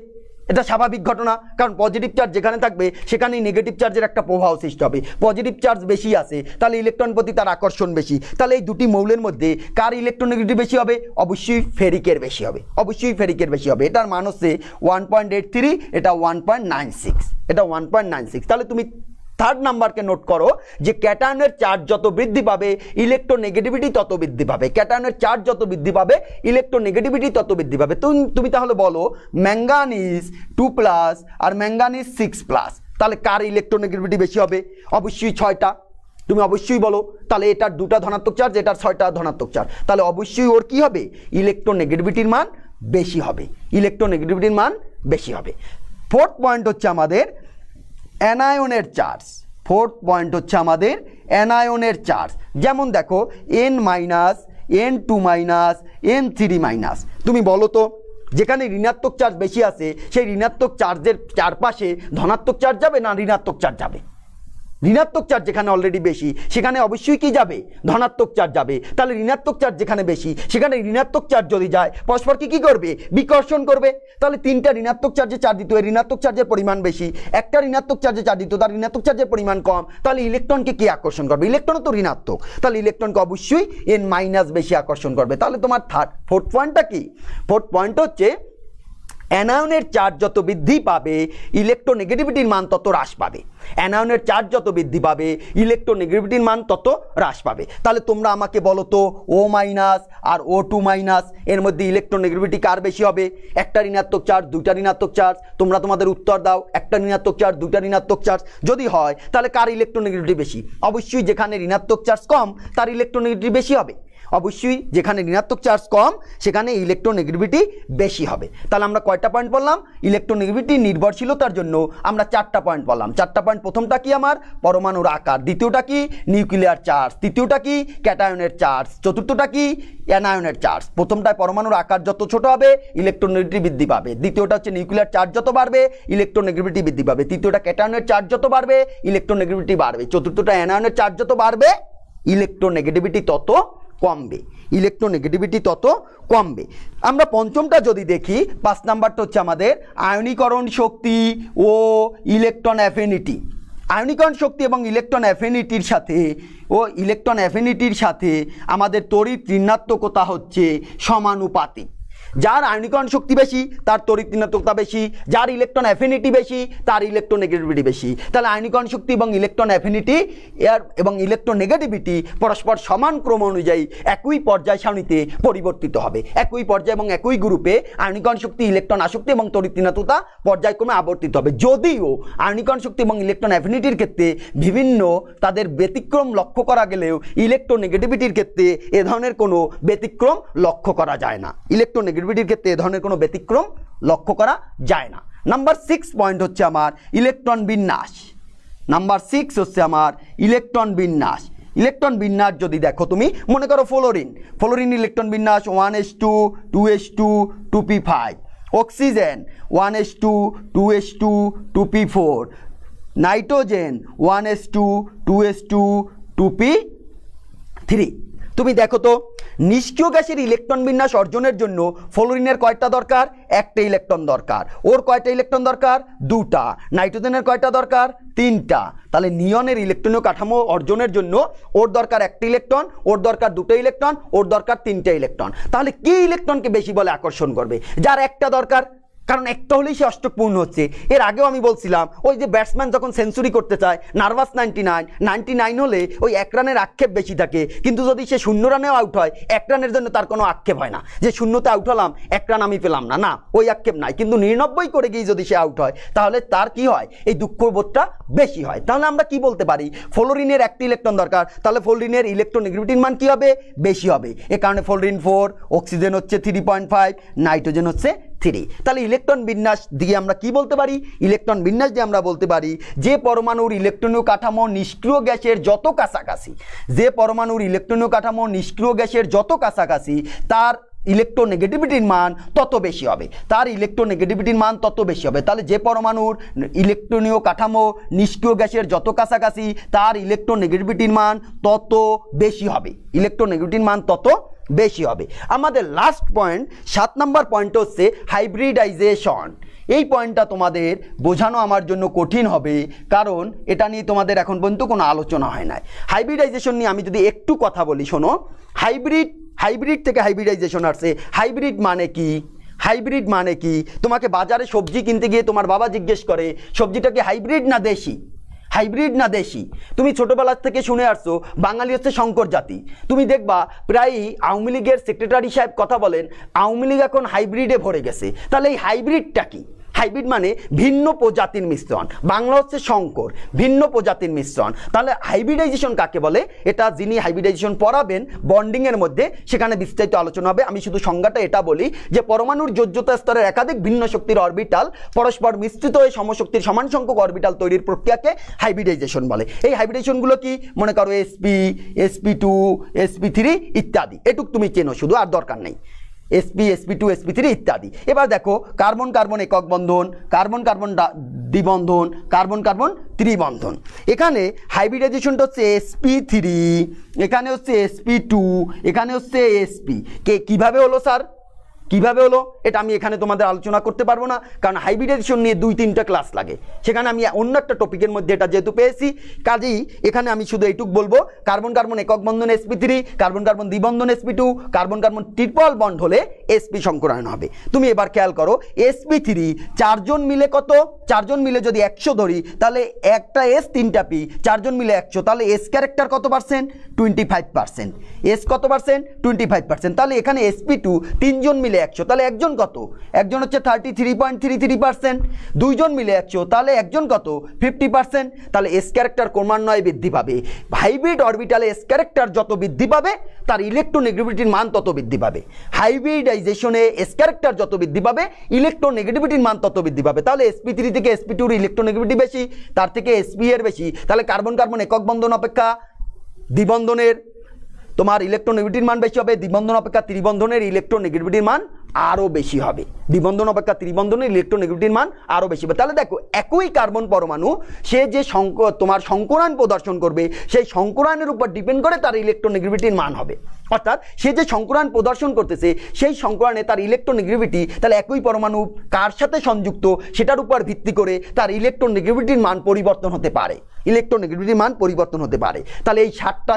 এটা স্বাভাবিক ঘটনা, কারণ পজিটিভ চার্জ যেখানে থাকবে সেখানেই নেগেটিভ চার্জের একটা প্রভাব সৃষ্টি হবে। পজিটিভ চার্জ বেশি আছে তাহলে ইলেকট্রন প্রতি তার আকর্ষণ বেশি। তাহলে এই দুটি মৌলের মধ্যে কার ইলেকট্রোনেগেটিভিটি বেশি হবে? অবশ্যই ফেরিকের বেশি হবে, অবশ্যই ফেরিকের বেশি হবে। এটার মান হচ্ছে 1.83, এটা 1.96, এটা 1.96। তাহলে তুমি থার্ড নাম্বারকে নোট করো যে ক্যাটায়নের চার্জ যত বৃদ্ধি পাবে ইলেকট্রোনেগেটিভিটি তত বৃদ্ধি পাবে, ক্যাটায়নের চার্জ যত বৃদ্ধি পাবে ইলেকট্রোনেগেটিভিটি তত বৃদ্ধি পাবে। তুমি তাহলে বলো ম্যাঙ্গানিজ 2+ আর ম্যাঙ্গানিজ 6+, তাহলে কার ইলেকট্রোনেগেটিভিটি বেশি হবে? অবশ্যই 6টা, তুমি অবশ্যই বলো। তাহলে এটার 2টা ধনাত্মক চার্জ, এটার 6টা ধনাত্মক চার্জ, তাহলে অবশ্যই ওর কি হবে? ইলেকট্রোনেগেটিভিটির মান বেশি হবে, ইলেকট্রোনেগেটিভিটির মান বেশি হবে। ফোর্থ পয়েন্ট হচ্ছে আমাদের অ্যানায়নের চার্জ। ফোর্থ পয়েন্ট হচ্ছে আমাদের অ্যানায়নের চার্জ। যেমন দেখো N-, N2-, N3-। তুমি বলো তো যেখানে ঋণাত্মক চার্জ বেশি আছে সেই ঋণাত্মক চার্জের চারপাশে ধনাত্মক চার্জ যাবে না ঋণাত্মক চার্জ যাবে? ঋণাত্মক চার্জ যেখানে অলরেডি বেশি সেখানে অবশ্যই কি যাবে? ধনাত্মক চার্জ যাবে। তাহলে ঋণাত্মক চার্জ যেখানে বেশি সেখানে ঋণাত্মক চার্জ যদি যায় পরস্পরকে কি করবে? বিকর্ষণ করবে। তাহলে 3টা ঋণাত্মক চার্জে চার্জ দিত, এর ঋণাত্মক চার্জের পরিমাণ বেশি, একটা ঋণাত্মক চার্জে চার্জ দিত, তার ঋণাত্মক চার্জের পরিমাণ কম, তাহলে ইলেকট্রনকে কি আকর্ষণ করবে? ইলেকট্রন তো ঋণাত্মক, তাহলে ইলেকট্রনকে অবশ্যই N- বেশি আকর্ষণ করবে। তাহলে তোমার ফোর্থ পয়েন্টটা কি? ফোর্থ পয়েন্ট হচ্ছে অ্যানায়নের চার্জ যত বৃদ্ধি পাবে ইলেকট্রোনেগেটিভিটির মান তত হ্রাস পাবে। অ্যানায়নের চার্জ যত বৃদ্ধি পাবে ইলেকট্রোনেগেটিভিটির মান তত হ্রাস পাবে। তাহলে তোমরা আমাকে বলো তো ও মাইনাস আর O2 মাইনাস এর মধ্যে ইলেকট্রোনেগেটিভিটি কার বেশি হবে? একটা ঋণাত্মক চার্জ, দুইটা ঋণাত্মক চার্জ। তোমরা তোমাদের উত্তর দাও, একটা ঋণাত্মক চার্জ, দুইটা ঋণাত্মক চার্জ যদি হয় তাহলে কার ইলেকট্রোনেগেটিভিটি বেশি? অবশ্যই যেখানে ঋণাত্মক চার্জ কম তার ইলেকট্রোনেগেটিভিটি বেশি হবে। অবশ্যই যেখানে ঋণাত্মক চার্জ কম সেখানে ইলেকট্রোনেগেটিভিটি বেশি হবে। তাহলে আমরা কয়টা পয়েন্ট বললাম? ইলেকট্রোনেগেটিভিটি নির্ভরশীলতার জন্য আমরা 4টা পয়েন্ট বললাম। 4টা পয়েন্ট, প্রথমটা কি আমার পরমাণুর আকার, দ্বিতীয়টা কি নিউক্লিয়ার চার্জ, তৃতীয়টা কি ক্যাটায়নের চার্জ, চতুর্থটা কি অ্যানায়নের চার্জ। প্রথমটায় পরমাণুর আকার যত ছোট হবে ইলেকট্রোনেগেটিভিটি বৃদ্ধি পাবে, দ্বিতীয়টা হচ্ছে নিউক্লিয়ার চার্জ যত বাড়বে ইলেকট্রোনেগেটিভিটি বৃদ্ধি পাবে, তৃতীয়টা ক্যাটায়নের চার্জ যত বাড়বে ইলেকট্রোনেগেটিভিটি বাড়বে, চতুর্থটা অ্যানায়নের চার্জ যত বাড়বে ইলেকট্রোনেগেটিভিটি তত কমবে, ইলেকট্রোনেগেটিভিটি তত কমবে। আমরা পঞ্চমটা যদি দেখি, 5 নাম্বারটা হচ্ছে আমাদের আয়নীকরণ শক্তি ও ইলেকট্রন অ্যাফিনিটি। আয়নীকরণ শক্তি এবং ইলেকট্রন অ্যাফিনিটির সাথে আমাদের তড়িৎ ঋণাত্মকতা হচ্ছে সমানুপাতিক। যার আয়নীকরণ শক্তি বেশি তার তড়িৎ ঋণাত্মকতা বেশি, যার ইলেকট্রন অ্যাফিনিটি বেশি তার ইলেকট্রোনেগেটিভিটি বেশি। তাহলে আয়নীকরণ শক্তি এবং ইলেকট্রন অ্যাফিনিটি এবং ইলেকট্রোনেগেটিভিটি পরস্পর সমান ক্রম অনুযায়ী একই পর্যায় সারণীতে পরিবর্তিত হবে। একই পর্যায় এবং একই গ্রুপে আয়নীকরণ শক্তি, ইলেকট্রন আসক্তি এবং তড়িৎ ঋণাত্মকতা পর্যায়ক্রমে আবর্তিত হবে। যদিও আয়নীকরণ শক্তি এবং ইলেকট্রন অ্যাফিনিটির ক্ষেত্রে বিভিন্ন তাদের ব্যতিক্রম লক্ষ্য করা গেলেও ইলেকট্রোনেগেটিভিটির ক্ষেত্রে এ ধরনের কোনো ব্যতিক্রম লক্ষ্য করা যায় না। ইলেকট্রোনেগেটিভিটির ক্ষেত্রে এ ধরনের কোনো ব্যতিক্রম লক্ষ্য করা যায় না। নাম্বার 6 পয়েন্ট হচ্ছে আমার ইলেকট্রন বিন্যাস। নাম্বার 6 হচ্ছে আমার ইলেকট্রন বিন্যাস। ইলেকট্রন বিন্যাস যদি দেখো, তুমি মনে করো ফ্লোরিন ইলেকট্রন বিন্যাস 1s2 2s2 2p5, oxygen 1s2 2s2 2p4, nitrogen 1s2 2s2 2p3। তুমি দেখো তো নিষ্ক্রিয় গ্যাসের ইলেকট্রন বিন্যাস অর্জনের জন্য ফ্লোরিনের কয়টা দরকার? একটা ইলেকট্রন দরকার। ওর কয়টা ইলেকট্রন দরকার? দুটা। নাইট্রোজেনের কয়টা দরকার? তিনটা। তাহলে নিয়নের ইলেকট্রনীয় কাঠামো অর্জনের জন্য ওর দরকার একটা ইলেকট্রন, ওর দরকার দুটো ইলেকট্রন, ওর দরকার তিনটা ইলেকট্রন। তাহলে কি ইলেকট্রনকে বেশি বলে আকর্ষণ করবে? যার একটা দরকার, কারণ একটা হলেই সে অষ্টক পূর্ণ হচ্ছে। এর আগেও আমি বলছিলাম ওই যে ব্যাটসম্যান যখন সেঞ্চুরি করতে চায়, নার্ভাস 99 হলে ওই 1 রানের আক্ষেপ বেশি থাকে, কিন্তু যদি সে 0 রানেও আউট হয় 1 রানের জন্য তার কোনো আক্ষেপ হয় না যে 0তে আউট হলাম 1 রান আমি পেলাম না, না ওই আক্ষেপ নাই। কিন্তু 99 করে গিয়ে যদি সে আউট হয় তাহলে তার কি হয়? এই দুঃখবোধটা বেশি হয়। তাহলে আমরা কি বলতে পারি? ফ্লোরিনের একটা ইলেকট্রন দরকার, তাহলে ফ্লোরিনের ইলেকট্রোনেগেটিভিটির মান কি হবে? বেশি হবে। এ কারণে ফ্লোরিন 4, অক্সিজেন হচ্ছে 3.5, নাইট্রোজেন হচ্ছে 3। তাহলে ইলেকট্রন বিন্যাস দিয়ে আমরা কি বলতে পারি? ইলেকট্রন বিন্যাস দিয়ে আমরা বলতে পারি যে পরমাণুর ইলেকট্রনীয় কাঠামো নিষ্ক্রিয় গ্যাসের যত কাছাকাছি, যে পরমাণুর ইলেকট্রনীয় কাঠামো নিষ্ক্রিয় গ্যাসের যত কাছাকাছি তার ইলেকট্রোনেগেটিভিটির মান তত বেশি হবে, তার ইলেকট্রোনেগেটিভিটির মান তত বেশি হবে। তাহলে যে পরমাণুর ইলেকট্রনীয় কাঠামো নিষ্ক্রিয় গ্যাসের যত কাছাকাছি তার ইলেকট্রোনেগেটিভিটির মান তত বেশি হবে, ইলেকট্রোনেগেটিভিটির মান তত বেশি হবে। আমাদের লাস্ট পয়েন্ট 7 নাম্বার পয়েন্ট হচ্ছে হাইব্রিডাইজেশন। এই পয়েন্টটা তোমাদের বোঝানো আমার জন্য কঠিন হবে, কারণ এটা নিয়ে তোমাদের এখন পর্যন্ত কোনো আলোচনা হয় নাই। হাইব্রিডাইজেশন নিয়ে আমি যদি একটু কথা বলি, শোনো। হাইব্রিড থেকে হাইব্রিডাইজেশন আসছে। হাইব্রিড মানে কি? হাইব্রিড মানে কি? তোমাকে বাজারে সবজি কিনতে গিয়ে তোমার বাবা জিজ্ঞেস করে সবজিটা কি হাইব্রিড না দেশি? হাইব্রিড না দেশি? তুমি ছোটবেলা থেকে শুনে আসছো বাঙালি হচ্ছে শঙ্কর জাতি। তুমি দেখবা প্রায়ই আওয়ামী লীগের সেক্রেটারি সাহেব কথা বলেন আওয়ামী লীগ এখন হাইব্রিডে ভরে গেছে। তাহলে এই হাইব্রিডটা কি? হাইব্রিড মানে ভিন্ন প্রজাতির মিশ্রণ। বাংলা হচ্ছে শঙ্কর, ভিন্ন প্রজাতির মিশ্রণ। তাহলে হাইব্রিডাইজেশন কাকে বলে? এটা যিনি হাইব্রিডাইজেশন পড়াবেন বন্ডিংয়ের মধ্যে সেখানে বিস্তারিত আলোচনা হবে। আমি শুধু সংজ্ঞাটা এটা বলি যে পরমাণুর যোজ্যতা স্তরের একাধিক ভিন্ন শক্তির অরবিটাল পরস্পর মিশ্রিত হয়ে সমশক্তির সমান সংখ্যক অরবিটাল তৈরির প্রক্রিয়াকে হাইব্রিডাইজেশন বলে। এই হাইব্রিডাইজেশনগুলো কি? মনে করো sp, sp2, sp3 ইত্যাদি। এটুক তুমি চেনো শুধু, আর দরকার নেই। sp, sp2, sp3 ইত্যাদি। এবার দেখো কার্বন কার্বন একক বন্ধন, কার্বন কার্বন দ্বিবন্ধন, কার্বন কার্বন ত্রিবন্ধন। এখানে হাইব্রিডাইজেশনটা হচ্ছে sp3, এখানে হচ্ছে sp2, এখানে হচ্ছে sp। কিভাবে হলো স্যার? কিভাবে হলো এটা আমি এখানে তোমাদের আলোচনা করতে পারবো না, কারণ হাইব্রিডাইজেশন নিয়ে 2-3টা ক্লাস লাগে, সেখানে আমি অন্য একটা টপিকের মধ্যে এটা যেহেতু পেয়েছি, কাজেই এখানে আমি শুধু এইটুক বলবো, কার্বন কার্বন একক বন্ধন sp3, কার্বন কার্বন দ্বিবন্ধন sp2, কার্বন কার্বন ট্রিপল বন্ড হলে sp সংকরায়ন হবে। তুমি এবার খেয়াল করো, sp3 চারজন মিলে কত, চারজন মিলে যদি 100 ধরি তাহলে একটা s 3টা p, চারজন মিলে 100, তাহলে s ক্যারেক্টার কত পার্সেন্ট, 25%। s কত পার্সেন্ট, 25%। তাহলে এখানে sp2 তিনজন মিলে 100, তাহলে একজন কত, একজন হচ্ছে 33.33%, দুইজন মিলে 100, তাহলে একজন কত, 50%। তাহলে s ক্যারেক্টার ক্রমান্বয়ে বৃদ্ধি পাবে। হাইব্রিড অরবিটালে s ক্যারেক্টার যত বৃদ্ধি পাবে তার ইলেকট্রোনেগেটিভিটির মান তত বৃদ্ধি পাবে। হাইব্রিডাইজেশনে s ক্যারেক্টার যত বৃদ্ধি পাবে ইলেকট্রোনেগেটিভিটির মান তত বৃদ্ধি পাবে। তাহলে sp3 থেকে sp2 এর ইলেকট্রোনেগেটিভিটি বেশি, তার থেকে sp এর বেশি, তাহলে কার্বন কার্বন একক বন্ধন অপেক্ষা দ্বিবন্ধনের তোমার ইলেকট্রোনেগেটিভিটির মান বেশি হবে, দ্বিবন্ধন অপেক্ষা ত্রিবন্ধনের ইলেকট্রোনেগেটিভিটির মান আরও বেশি হবে, দ্বিবন্ধন অপেক্ষা ত্রিবন্ধনের ইলেকট্রোনেগেটিভিটির মান আরও বেশি হবে। তাহলে দেখো, একই কার্বন পরমাণু সে যে তোমার সংকরায়ন প্রদর্শন করবে, সেই সংকরায়নের উপর ডিপেন্ড করে তার ইলেকট্রোনেগেটিভিটির মান হবে। অর্থাৎ সে যে সংকরায়ন প্রদর্শন করতেছে সেই সংকরায়নে তার ইলেকট্রোনেগেটিভিটি তাহলে একই পরমাণু কার সাথে সংযুক্ত সেটার উপর ভিত্তি করে তার ইলেকট্রোনেগেটিভিটির মান পরিবর্তন হতে পারে, ইলেকট্রোনেগেটিভিটির মান পরিবর্তন হতে পারে। তাহলে এই 7টা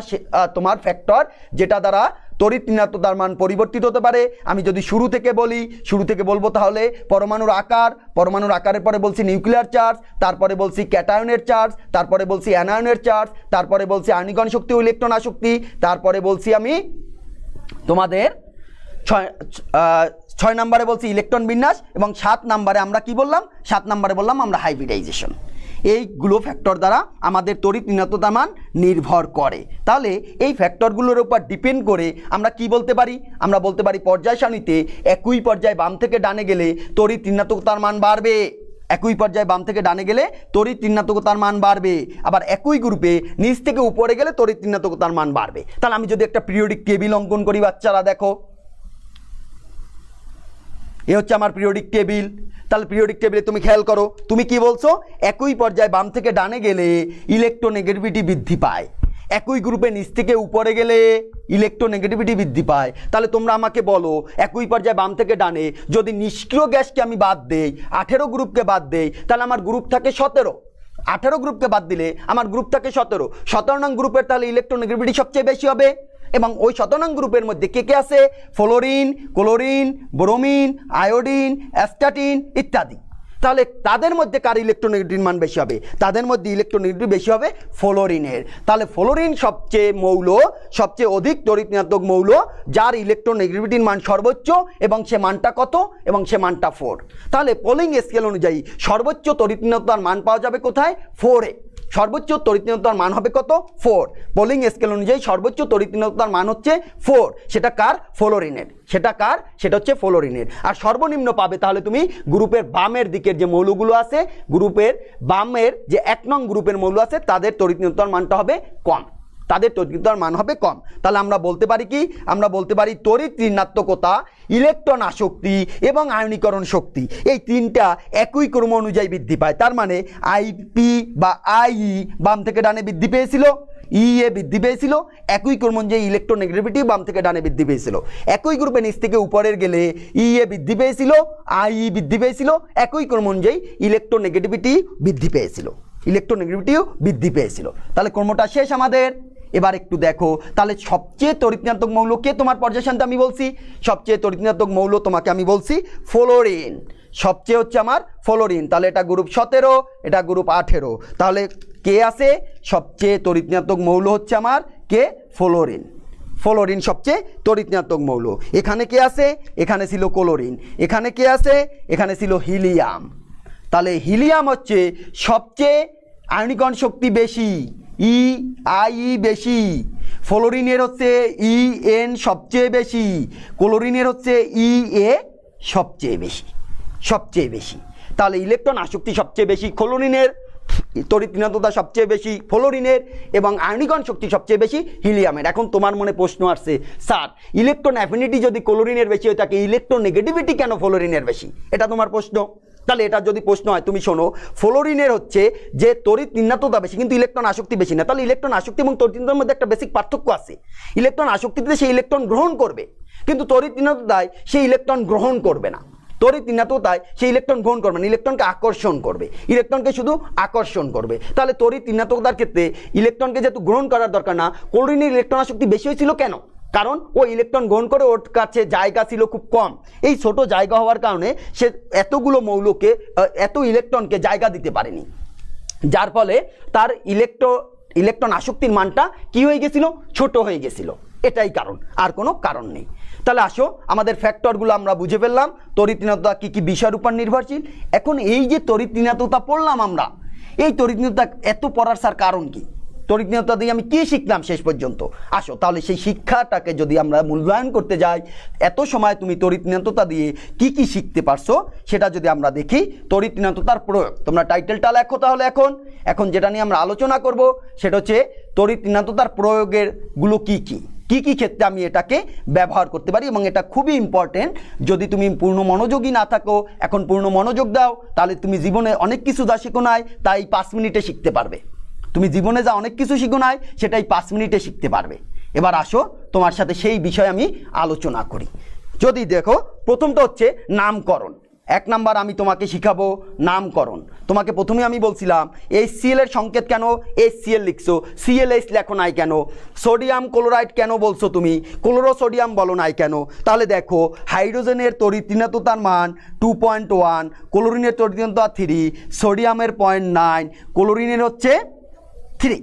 তোমার ফ্যাক্টর যেটা দ্বারা তড়িৎ ঋণাত্মতার মান পরিবর্তিত হতে পারে। আমি যদি শুরু থেকে বলবো তাহলে পরমাণুর আকার, পরমাণুর আকারের পরে বলছি নিউক্লিয়ার চার্জ, তারপরে বলছি ক্যাটায়নের চার্জ, তারপরে বলছি অ্যানায়নের চার্জ, তারপরে বলছি আয়নীকরণ শক্তি ও ইলেকট্রন আসক্তি, তারপরে বলছি আমি তোমাদের 6 নম্বরে বলছি ইলেকট্রন বিন্যাস, এবং 7 নম্বরে আমরা কি বললাম, 7 নম্বরে বললাম আমরা হাইব্রিডাইজেশন। এইগুলো ফ্যাক্টর দ্বারা আমাদের তড়িৎ ঋণাত্মতা মান নির্ভর করে। তাহলে এই ফ্যাক্টরগুলোর উপর ডিপেন্ড করে আমরা কি বলতে পারি, আমরা বলতে পারি পর্যায় সারণীতে একই পর্যায়ে বাম থেকে ডানে গেলে তড়িৎ ঋণাত্মতার মান বাড়বে, একই পর্যায়ে বাম থেকে ডানে গেলে তড়িৎ ঋণাত্মতার মান বাড়বে, আবার একই গ্রুপে নিচ থেকে উপরে গেলে তড়িৎ ঋণাত্মতার মান বাড়বে। তাহলে আমি যদি একটা পিরিয়ডিক টেবিল অঙ্কন করি, বাচ্চারা দেখো, এ হচ্ছে আমার পিরিয়ডিক টেবিল। তাহলে পিরিয়ডিক টেবিলে তুমি খেয়াল করো, তুমি কি বলছো, একই পর্যায়ে বাম থেকে ডানে গেলে ইলেকট্রোনেগেটিভিটি বৃদ্ধি পায়, একই গ্রুপে নিচ থেকে উপরে গেলে ইলেকট্রোনেগেটিভিটি বৃদ্ধি পায়। তাহলে তোমরা আমাকে বলো, একই পর্যায়ে বাম থেকে ডানে যদি নিষ্ক্রিয় গ্যাসকে আমি বাদ দেই, 18 গ্রুপকে বাদ দেই, তাহলে আমার গ্রুপ থাকে 17, 18 গ্রুপকে বাদ দিলে আমার গ্রুপ থাকে 17 নং গ্রুপের তাহলে ইলেকট্রোনেগেটিভিটি সবচেয়ে বেশি হবে। এবং ওই 17 নং গ্রুপের মধ্যে কে কে আছে, fluorine, chlorine, bromine, iodine, astatine ইত্যাদি। তাহলে তাদের মধ্যে কার ইলেকট্রোনেগেটিভিটির মান বেশি হবে, তাদের মধ্যে ইলেকট্রোনেগেটিভিটি বেশি হবে ফ্লোরিনের। তাহলে ফ্লোরিন সবচেয়ে অধিক তড়িৎ ঋণাত্মক মৌল, যার ইলেকট্রোনেগেটিভিটির মান সর্বোচ্চ, এবং সে মানটা কত, এবং সে মানটা 4। তাহলে পোলিং স্কেল অনুযায়ী সর্বোচ্চ তড়িৎ ঋণাত্মতার মান পাওয়া যাবে কোথায়, 4-এ। সর্বোচ্চ তড়িৎ ঋণাত্মতার মান হবে কত, 4। পোলিং স্কেল অনুযায়ী সর্বোচ্চ তড়িৎ ঋণাত্মতার মান হচ্ছে 4। সেটা কার, ফ্লোরিনের। সেটা কার, সেটা হচ্ছে ফ্লোরিনের। আর সর্বনিম্ন পাবে তাহলে তুমি গ্রুপের বামের দিকের যে মৌলগুলো আছে, গ্রুপের বামের যে 1 নং গ্রুপের মৌল আছে, তাদের তড়িৎ ঋণাত্মতার মানটা হবে কম, তাদের তড়িৎ ঋণাত্মতার মান হবে কম। তাহলে আমরা বলতে পারি কি, আমরা বলতে পারি তড়িৎ ঋণাত্মকতা, ইলেকট্রন আসক্তি এবং আয়নীকরণ শক্তি এই 3টা একই ক্রম অনুযায়ী বৃদ্ধি পায়। তার মানে আইপি বা আইই বাম থেকে ডানে বৃদ্ধি পেয়েছিল, ইএ বৃদ্ধি পেয়েছিল, একই ক্রম অনুযায়ী ইলেকট্রোনেগেটিভিটি বাম থেকে ডানে বৃদ্ধি পেয়েছিল। একই গ্রুপে নিচ থেকে উপরের গেলে ইএ বৃদ্ধি পেয়েছিল, আইই বৃদ্ধি পেয়েছিল, একই ক্রম অনুযায়ী ইলেকট্রোনেগেটিভিটি বৃদ্ধি পেয়েছিল, ইলেকট্রোনেগেটিভিটিও বৃদ্ধি পেয়েছিল। তাহলে ক্রমটা শেষ আমাদের। এবার একটু দেখো, তাহলে সবচেয়ে তড়িৎ ঋণাত্মক মৌল কে, তোমার পর্যায় সারণীতে আমি বলছি সবচেয়ে তড়িৎ ঋণাত্মক মৌল তোমাকে আমি বলছি ফ্লোরিন, সবচেয়ে হচ্ছে আমার ফ্লোরিন। তাহলে এটা গ্রুপ 17, এটা গ্রুপ 18। তাহলে কে আছে, সবচেয়ে তড়িৎ ঋণাত্মক মৌল হচ্ছে আমার কে, ফ্লোরিন। ফ্লোরিন সবচেয়ে তড়িৎ ঋণাত্মক মৌল। এখানে কে আছে, এখানে ছিল ক্লোরিন। এখানে কে আছে, এখানে ছিল হিলিয়াম। তাহলে হিলিয়াম হচ্ছে সবচেয়ে আয়নীকরণ শক্তি বেশি, আই বেশি। ফ্লোরিনের হচ্ছে এন সবচেয়ে বেশি, ক্লোরিনের হচ্ছে এ সবচেয়ে বেশি। তাহলে ইলেকট্রন আসক্তি সবচেয়ে বেশি ক্লোরিনের, তড়িৎ ঋণাত্মতা সবচেয়ে বেশি ফ্লোরিনের, এবং আয়নীকরণ শক্তি সবচেয়ে বেশি হিলিয়ামের। এখন তোমার মনে প্রশ্ন আসছে, স্যার ইলেকট্রন অ্যাফিনিটি যদি ক্লোরিনের বেশি হয়ে থাকে, ইলেকট্রন নেগেটিভিটি কেন ফ্লোরিনের বেশি? এটা তোমার প্রশ্ন। তাহলে এটা যদি প্রশ্ন হয় তুমি শোনো, ফ্লোরিনের হচ্ছে যে তড়িৎ ঋণাত্মতা বেশি কিন্তু ইলেকট্রন আসক্তি বেশি না। তাহলে ইলেকট্রন আসক্তি এবং তড়িৎ ঋণাত্মতার মধ্যে একটা বেসিক পার্থক্য আছে। ইলেকট্রন আসক্তিতে সেই ইলেকট্রন গ্রহণ করবে, কিন্তু তড়িৎ ঋণাত্মতায় সেই ইলেকট্রন গ্রহণ করবে না। তড়িৎ ঋণাত্মতায় সেই ইলেকট্রন গ্রহণ করবে না, ইলেকট্রনকে আকর্ষণ করবে, ইলেকট্রনকে শুধু আকর্ষণ করবে। তাহলে তড়িৎ ঋণাত্মতার ক্ষেত্রে ইলেকট্রনকে যেহেতু গ্রহণ করার দরকার না, ক্লোরিনের ইলেকট্রন আসক্তি বেশি হয়েছিল কেন? কারণ ও ইলেকট্রন গ্রহণ করে ওর কাছে জায়গা ছিল খুব কম। এই ছোট জায়গা হওয়ার কারণে সে এতগুলো মৌলকে এত ইলেকট্রনকে জায়গা দিতে পারেনি, যার ফলে তার ইলেকট্রন আসক্তির মানটা কি হয়ে গেছিল? ছোট হয়ে গেছিল। এটাই কারণ, আর কোনো কারণ নেই। তাহলে আসো আমাদের ফ্যাক্টরগুলো আমরা বুঝে ফেললাম, তড়িৎ ঋণাত্মতা কী কী বিষয়ের উপর নির্ভরশীল। এখন এই যে তড়িৎ ঋণাত্মতা পড়লাম আমরা, এই তড়িৎ ঋণাত্মতা এত পড়ার স্যার কারণ কি? তড়িৎ ঋণাত্মতা দিয়ে আমি কী শিখলাম শেষ পর্যন্ত? আসো তাহলে সেই শিক্ষাটাকে যদি আমরা মূল্যায়ন করতে যাই, এত সময় তুমি তড়িৎ ঋণাত্মতা দিয়ে কি কি শিখতে পারছো সেটা যদি আমরা দেখি। তড়িৎ ঋণাত্মতার প্রয়োগ, তোমরা টাইটেলটা লেখো তাহলে। এখন যেটা নিয়ে আমরা আলোচনা করব সেটা হচ্ছে তড়িৎ ঋণাত্মতার প্রয়োগের গুলো কি কি ক্ষেত্রে আমি এটাকে ব্যবহার করতে পারি, এবং এটা খুবই ইম্পর্টেন্ট। যদি তুমি পূর্ণ মনোযোগী না থাকো, এখন পূর্ণ মনোযোগ দাও, তাহলে তুমি জীবনে অনেক কিছু যা শিখো নাই তাই 5 মিনিটে শিখতে পারবে। তুমি জীবনে যা অনেক কিছু শিখো নাই সেটাই 5 মিনিটে শিখতে পারবে। এবার আসো তোমার সাথে সেই বিষয়ে আমি আলোচনা করি। যদি দেখো, প্রথমটা হচ্ছে নামকরণ। 1 নাম্বার আমি তোমাকে শিখাবো নামকরণ। তোমাকে প্রথমে আমি বলছিলাম HCl এর সংকেত কেন HCl লিখছো, ClH লেখো নাই কেন, সোডিয়াম ক্লোরাইড কেন বলছো তুমি, ক্লোরোসোডিয়াম বলো নাই কেন। তাহলে দেখো, হাইড্রোজেনের তড়িৎ ঋণাত্মতার মান 2.1, ক্লোরিনের তড়িৎ ঋণাত্মতা 3, সোডিয়ামের 0.9, ক্লোরিনের হচ্ছে 3।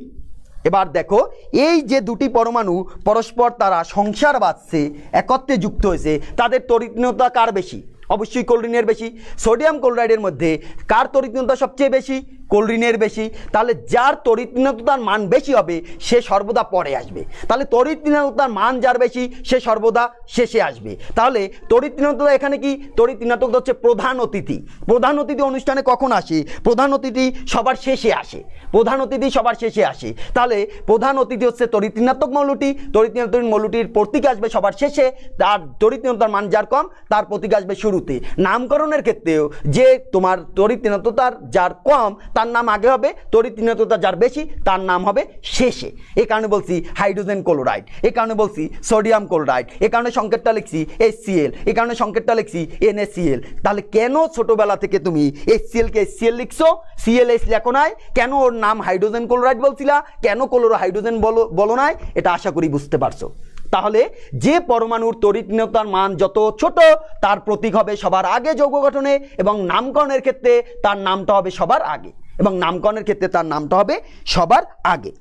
এবার দেখো, এই যে দুটি পরমাণু পরস্পর তারা সংসার বাঁধছে, একত্রে যুক্ত হয়েছে, তাদের তড়িৎ ঋণাত্মতা কার বেশি? অবশ্যই ক্লোরিনের বেশি। সোডিয়াম ক্লোরাইডের মধ্যে কার তড়িৎ ঋণাত্মতা সবচেয়ে বেশি? ক্লোরিনের বেশি। তাহলে যার তড়িৎ ঋণাত্মতার মান বেশি হবে সে সর্বদা পরে আসবে। তাহলে তড়িৎ ঋণাত্মতার মান যার বেশি সে সর্বদা শেষে আসবে। তাহলে তড়িৎ ঋণাত্মতা এখানে কি? তড়িৎ ঋণাত্মতা হচ্ছে প্রধান অতিথি। প্রধান অতিথি অনুষ্ঠানে কখন আসে? প্রধান অতিথি সবার শেষে আসে। প্রধান অতিথি সবার শেষে আসে। তাহলে প্রধান অতিথি হচ্ছে তড়িৎ ঋণাত্মক মৌলটি। তড়িৎ ঋণাত্মক মৌলটির প্রতীক আসবে সবার শেষে, তার তড়িৎ ঋণাত্মতার মান যার কম তার প্রতীক আসবে শুরুতে। নামকরণের ক্ষেত্রেও যে তোমার তড়িৎ ঋণাত্মতার যার কম তার নাম আগে হবে, তড়িৎ ঋণাত্মতা যার বেশি তার নাম হবে শেষে। এই কারণে বলছি হাইড্রোজেন ক্লোরাইড, এই কারণে বলছি সোডিয়াম ক্লোরাইড, এই কারণে সংকেতটা লিখছি HCl, এই কারণে সংকেতটা লিখছি NaCl। তাহলে কেন ছোটবেলা থেকে তুমি HCl কে HCl লিখছো, ClH লেখো নাই কেন? ওর নাম হাইড্রোজেন ক্লোরাইড বলছিলা কেন, ক্লোরো হাইড্রোজেন বলো নাই? এটা আশা করি বুঝতে পারছো। তাহলে যে পরমাণুর তড়িৎ ঋণাত্মতার মান যত ছোট তার প্রতীক হবে সবার আগে যৌগ গঠনে, এবং নামকরণের ক্ষেত্রে তার নামটা হবে সবার আগে, এবং নামকরণের ক্ষেত্রে তার নামটা হবে সবার আগে।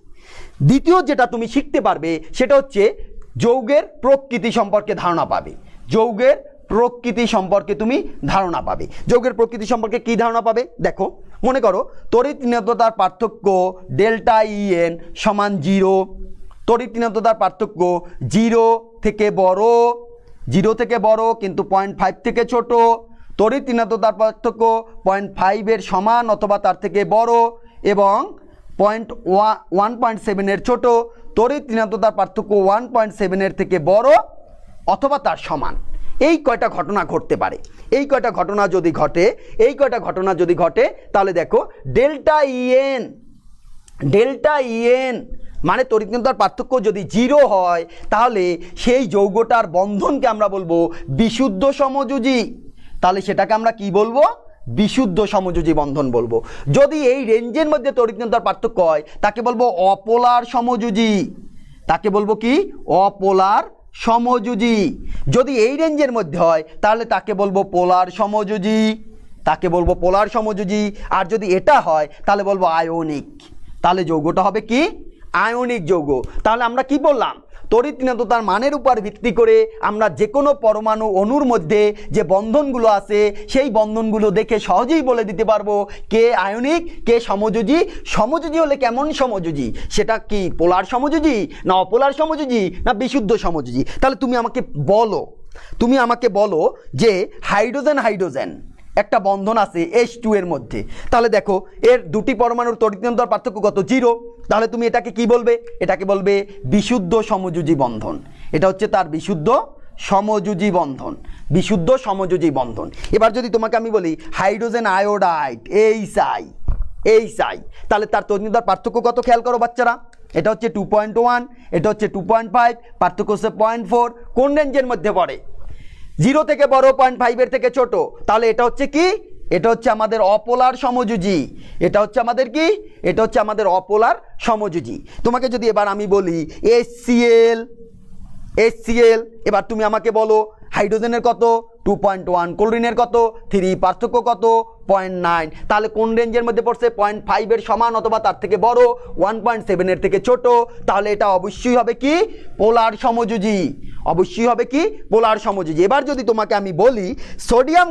দ্বিতীয় যেটা তুমি শিখতে পারবে সেটা হচ্ছে যৌগের প্রকৃতি সম্পর্কে ধারণা পাবে। যৌগের প্রকৃতি সম্পর্কে তুমি ধারণা পাবে। যৌগের প্রকৃতি সম্পর্কে কি ধারণা পাবে? দেখো, মনে করো তড়িৎ ঋণাত্মতার পার্থক্য ডেল্টা EN সমান 0। তড়িৎ ঋণাত্মতার পার্থক্য 0 থেকে বড় কিন্তু 0.5 থেকে ছোট। তড়িৎ ঋণাত্মতার পার্থক্য 0.5 এর সমান অথবা তার থেকে বড় এবং 1.7 এর ছোট। তড়িৎ ঋণাত্মতার পার্থক্য 1.7 এর থেকে বড় অথবা তার সমান। এই কয়টা ঘটনা ঘটতে পারে। এই কয়টা ঘটনা যদি ঘটে তাহলে দেখো, ডেল্টা EN মানে তড়িৎ ঋণাত্মতার পার্থক্য যদি 0 হয় তাহলে সেই যৌগটার বন্ধনকে আমরা বলবো বিশুদ্ধ সমযোজী। তাহলে সেটাকে আমরা কি বলবো? বিশুদ্ধ সমযোজী বন্ধন বলবো। যদি এই রেঞ্জের মধ্যে তড়িৎ ঋণাত্মতার পার্থক্য হয় তাকে বলবো অপোলার সমযোজী। তাকে বলবো কি? অপোলার সমযোজী। যদি এই রেঞ্জের মধ্যে হয় তাহলে তাকে বলবো পোলার সমযোজী। আর যদি এটা হয় তাহলে বলবো আয়নিক। তাহলে যৌগটা হবে কি? আয়নিক যৌগ। তাহলে আমরা কি বললাম? তড়িৎ ঋণাত্মতার মানের উপর ভিত্তি করে আমরা যে কোনো পরমাণু অণুর মধ্যে যে বন্ধনগুলো আছে সেই বন্ধনগুলো দেখে সহজেই বলে দিতে পারবো কে আয়নিক কে সমযোজী। সমযোজী হলে কেমন সমযোজী? সেটা কি পোলার সমযোজী না অপোলার সমযোজী না বিশুদ্ধ সমযোজী? তাহলে তুমি আমাকে বলো যে হাইড্রোজেন একটা বন্ধন আছে H2 এর মধ্যে। তাহলে দেখো, এর দুটি পরমাণুর তড়িৎ ঋণাত্মতার পার্থক্য কত? 0। তাহলে তুমি এটাকে কি বলবে? এটাকে বলবে বিশুদ্ধ সমযোজী বন্ধন। এটা হচ্ছে তার বিশুদ্ধ সমযোজী বন্ধন, বিশুদ্ধ সমযোজী বন্ধন। এবার যদি তোমাকে আমি বলি হাইড্রোজেন আয়োডাইড এইচআই, তাহলে তার তড়িৎদ্বার পার্থক্য কত খেয়াল করো বাচ্চারা, এটা হচ্ছে 2.1, এটা হচ্ছে 2.5, পার্থক্য হচ্ছে 0.4। কোন রেঞ্জের মধ্যে পড়ে? 0 থেকে বড়, 0.5 থেকে ছোট। তাহলে এটা হচ্ছে কি? এটা হচ্ছে আমাদের অপোলার সমযোজী। এটা হচ্ছে আমাদের কি? এটা হচ্ছে আমাদের অপোলার সমযোজী। তোমাকে যদি এবার আমি বলি HCl, এবার তুমি আমাকে বলো হাইড্রোজেনের কত? 2.1, ক্লোরিনের কত? 3, পার্থক্য কত? 0.9। তাহলে কোন রেঞ্জের মধ্যে পড়ছে? 0.5 এর সমান অথবা তার থেকে বড়, 1.7 এর থেকে ছোট। তাহলে এটা অবশ্যই হবে কি? পোলার সমযোজী। অবশ্যই হবে কি? পোলার সমযোজী। এবার যদি তোমাকে আমি বলি সোডিয়াম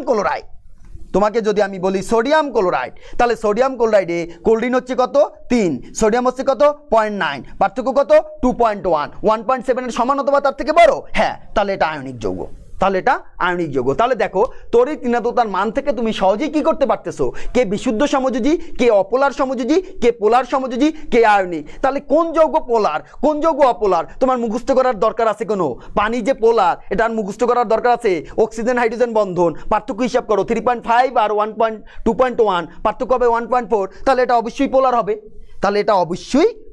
ক্লোরাইড, তাহলে সোডিয়াম ক্লোরাইডে ক্লোরিন হচ্ছে কত? 3, সোডিয়াম হচ্ছে কত? 0.9, পার্থক্য কত? 2.1, 1.7 এর সমান অথবা তার থেকে বড়। হ্যাঁ, তাহলে এটা আয়নিক যৌগ। তাহলে দেখো তড়িৎ ঋণাত্মতার মান থেকে তুমি সহজেই কি করতে পারতেছো? কে বিশুদ্ধ সমযোজী, কে অপোলার সমযোজী, কে পোলার সমযোজী, কে আয়নিক। তাহলে কোন যৌগ পোলার, কোন যৌগ অপোলার তোমার মুখস্থ করার দরকার আছে কোনো? পানি যে পোলার এটা আর মুখস্থ করার দরকার আছে? অক্সিজেন হাইড্রোজেন বন্ধন, পার্থক্য হিসাব করো, 3.5 আর 2.1, পার্থক্য হবে 1.4। তাহলে এটা অবশ্যই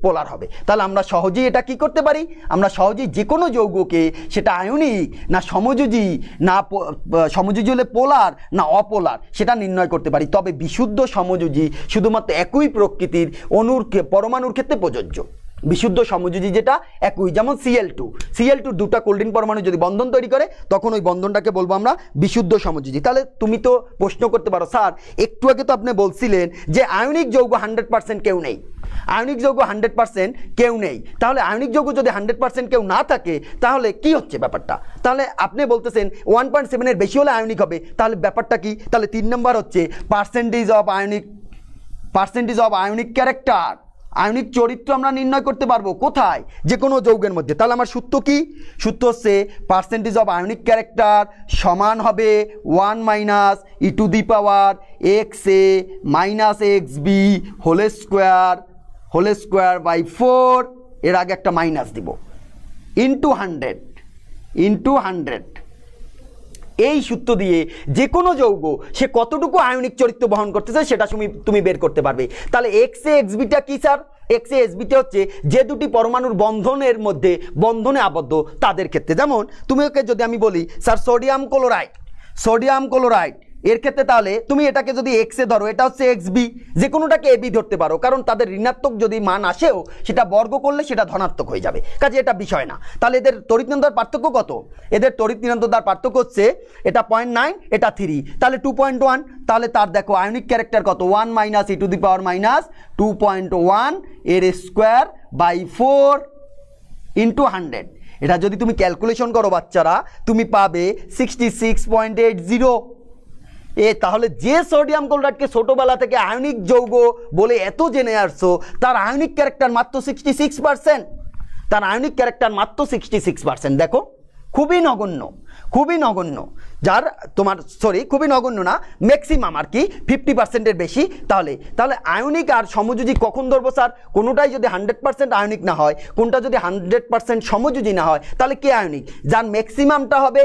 পোলার হবে। তাহলে আমরা সহজেই এটা কি করতে পারি? আমরা সহজেই যে কোনো যৌগকে সেটা আয়নিক না সমযোজী, না সমযোজী হলে পোলার না অপোলার, সেটা নির্ণয় করতে পারি। তবে বিশুদ্ধ সমযোজী শুধুমাত্র একই প্রকৃতির পরমাণুর ক্ষেত্রে প্রযোজ্য। বিশুদ্ধ সমযোজী যেটা একই, যেমন Cl2 দুটা কোল্ডিন পরমাণু যদি বন্ধন তৈরি করে তখন ওই বন্ধনটাকে বলবো আমরা বিশুদ্ধ সমযোজী। তাহলে তুমি তো প্রশ্ন করতে পারো, স্যার একটু আগে তো আপনি বলছিলেন যে আয়নিক যৌগ 100% কেউ নেই, আয়নিক যৌগ 100% কেউ নেই। তাহলে আয়নিক যৌগ যদি 100% কেউ না থাকে তাহলে কি হচ্ছে ব্যাপারটা? তাহলে আপনি বলতেছেন 1.7 এর বেশি হলে আয়নিক হবে, তাহলে ব্যাপারটা কি? তাহলে 3 নম্বর হচ্ছে percentage of ionic character, ionic চরিত্র আমরা নির্ণয় করতে পারবো কোথায়? যে কোনো যৌগের মধ্যে। তাহলে আমার সূত্র কি? সূত্র হচ্ছে পার্সেন্টেজ অফ আয়নিক ক্যারেক্টার সমান হবে 1 minus e⁻⁴ whole square by 4, এর আগে একটা মাইনাস দিব, ইন্টু 100। এই সূত্র দিয়ে যে কোনো যৌগ সে কতটুকু আয়নিক চরিত্র বহন করতেছে সেটা তুমি বের করতে পারবে। তাহলে XA/XBটা কি স্যার? XA/XBটা হচ্ছে যে দুটি পরমাণুর বন্ধনে আবদ্ধ তাদের ক্ষেত্রে। যেমন তুমি ওকে যদি আমি বলি স্যার সোডিয়াম ক্লোরাইড এর ক্ষেত্রে, তাহলে তুমি এটাকে যদি এক্স এ ধরো, এটা হচ্ছে XB, যে কোনোটাকে AB ধরতে পারো, কারণ তাদের ঋণাত্মক যদি মান আসেও সেটা বর্গ করলে সেটা ধনাত্মক হয়ে যাবে, কাজে এটা বিষয় না। তাহলে এদের তড়িৎ ঋণাত্মতার পার্থক্য কত? এদের তড়িৎ ঋণাত্মতার পার্থক্য হচ্ছে এটা 0.9, এটা 3, তাহলে 2.1। তাহলে তার দেখো আয়নিক ক্যারেক্টার কত? 1 মাইনাস e⁻².1 এর স্কোয়ার বাই 4 ইন্টু 100। এটা যদি তুমি ক্যালকুলেশন করো বাচ্চারা, তুমি পাবে 66.80। তাহলে যে সোডিয়াম ক্লোরাইডকে ছোটবেলা থেকে আয়নিক যৌগ বলে এত জেনে আসছো, তার আয়নিক ক্যারেক্টার মাত্র 66%। দেখো খুবই নগণ্য, খুবই নগণ্য না, ম্যাক্সিমাম আর কি 50%-এর বেশি। তাহলে আয়নিক আর সমযোজী কখন ধরবো স্যার? কোনোটাই যদি 100% আয়নিক না হয়, কোনটা যদি 100% সমযোজী না হয়, তাহলে কে আয়নিক? যার ম্যাক্সিমামটা হবে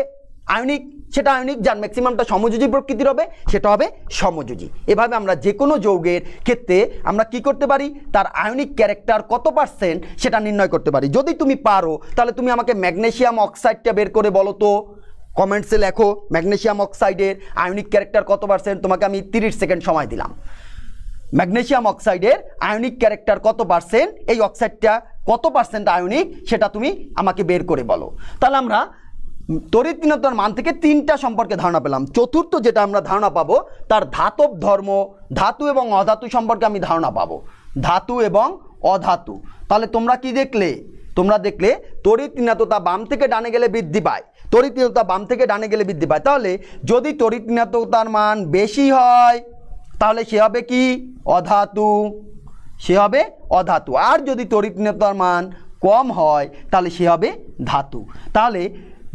আয়নিক সেটা আয়নিক, যার ম্যাক্সিমামটা সমযোজী প্রকৃতির হবে সেটা হবে সমযোজী। এভাবে আমরা যে কোনো যৌগের ক্ষেত্রে আমরা কি করতে পারি? তার আয়নিক ক্যারেক্টার কত পার্সেন্ট সেটা নির্ণয় করতে পারি। যদি তুমি পারো তাহলে তুমি আমাকে ম্যাগনেসিয়াম অক্সাইডটা বের করে বলো তো, কমেন্টসে লেখো ম্যাগনেসিয়াম অক্সাইডের আয়নিক ক্যারেক্টার কত পার্সেন্ট। তোমাকে আমি 30 সেকেন্ড সময় দিলাম। ম্যাগনেসিয়াম অক্সাইডের আয়নিক ক্যারেক্টার কত পার্সেন্ট, এই অক্সাইডটা কত পার্সেন্ট আয়নিক সেটা তুমি আমাকে বের করে বলো। তাহলে আমরা তড়িৎ ঋণাত্মতার মান থেকে 3টা সম্পর্কে ধারণা পেলাম। চতুর্থ যেটা আমরা ধারণা পাবো তার ধাতব ধর্ম, ধাতু এবং অধাতু সম্পর্কে আমি ধারণা পাবো, ধাতু এবং অধাতু। তাহলে তোমরা কি দেখলে? তোমরা দেখলে তড়িৎ ঋণাত্মতা বাম থেকে ডানে গেলে বৃদ্ধি পায়, তাহলে যদি তড়িৎ ঋণাত্মতার মান বেশি হয় তাহলে সে হবে কি? অধাতু। আর যদি তড়িৎ ঋণাত্মতার মান কম হয় তাহলে সে হবে ধাতু। তাহলে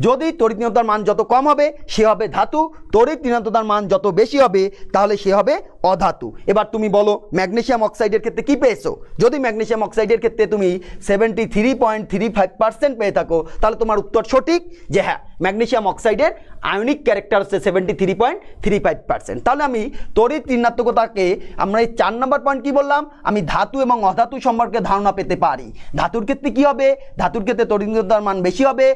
যদি তড়িৎ নিরন্তরতার মান যত কম হবে সে হবে ধাতু, তড়িৎ নিরন্তরতার মান যত বেশি হবে তাহলে সে হবে অধাতু। এবার তুমি বলো ম্যাগনেসিয়াম অক্সাইডের ক্ষেত্রে কি পেয়েছো? যদি ম্যাগনেসিয়াম অক্সাইডের ক্ষেত্রে তুমি 73.35% পেয়ে থাকো তাহলে তোমার উত্তর সঠিক যে হ্যাঁ ম্যাগনেসিয়াম অক্সাইডের আয়নিক ক্যারেক্টার হচ্ছে 73.35%। তাহলে আমি তড়িৎ ঋণাত্মকতাকে আমরা এই 4 নম্বর পয়েন্ট কি বললাম, আমি ধাতু এবং অধাতু সম্পর্কে ধারণা পেতে পারি। ধাতুর ক্ষেত্রে কি হবে, ধাতুর ক্ষেত্রে তড়িৎ নিরন্তরতার মান বেশি হবে,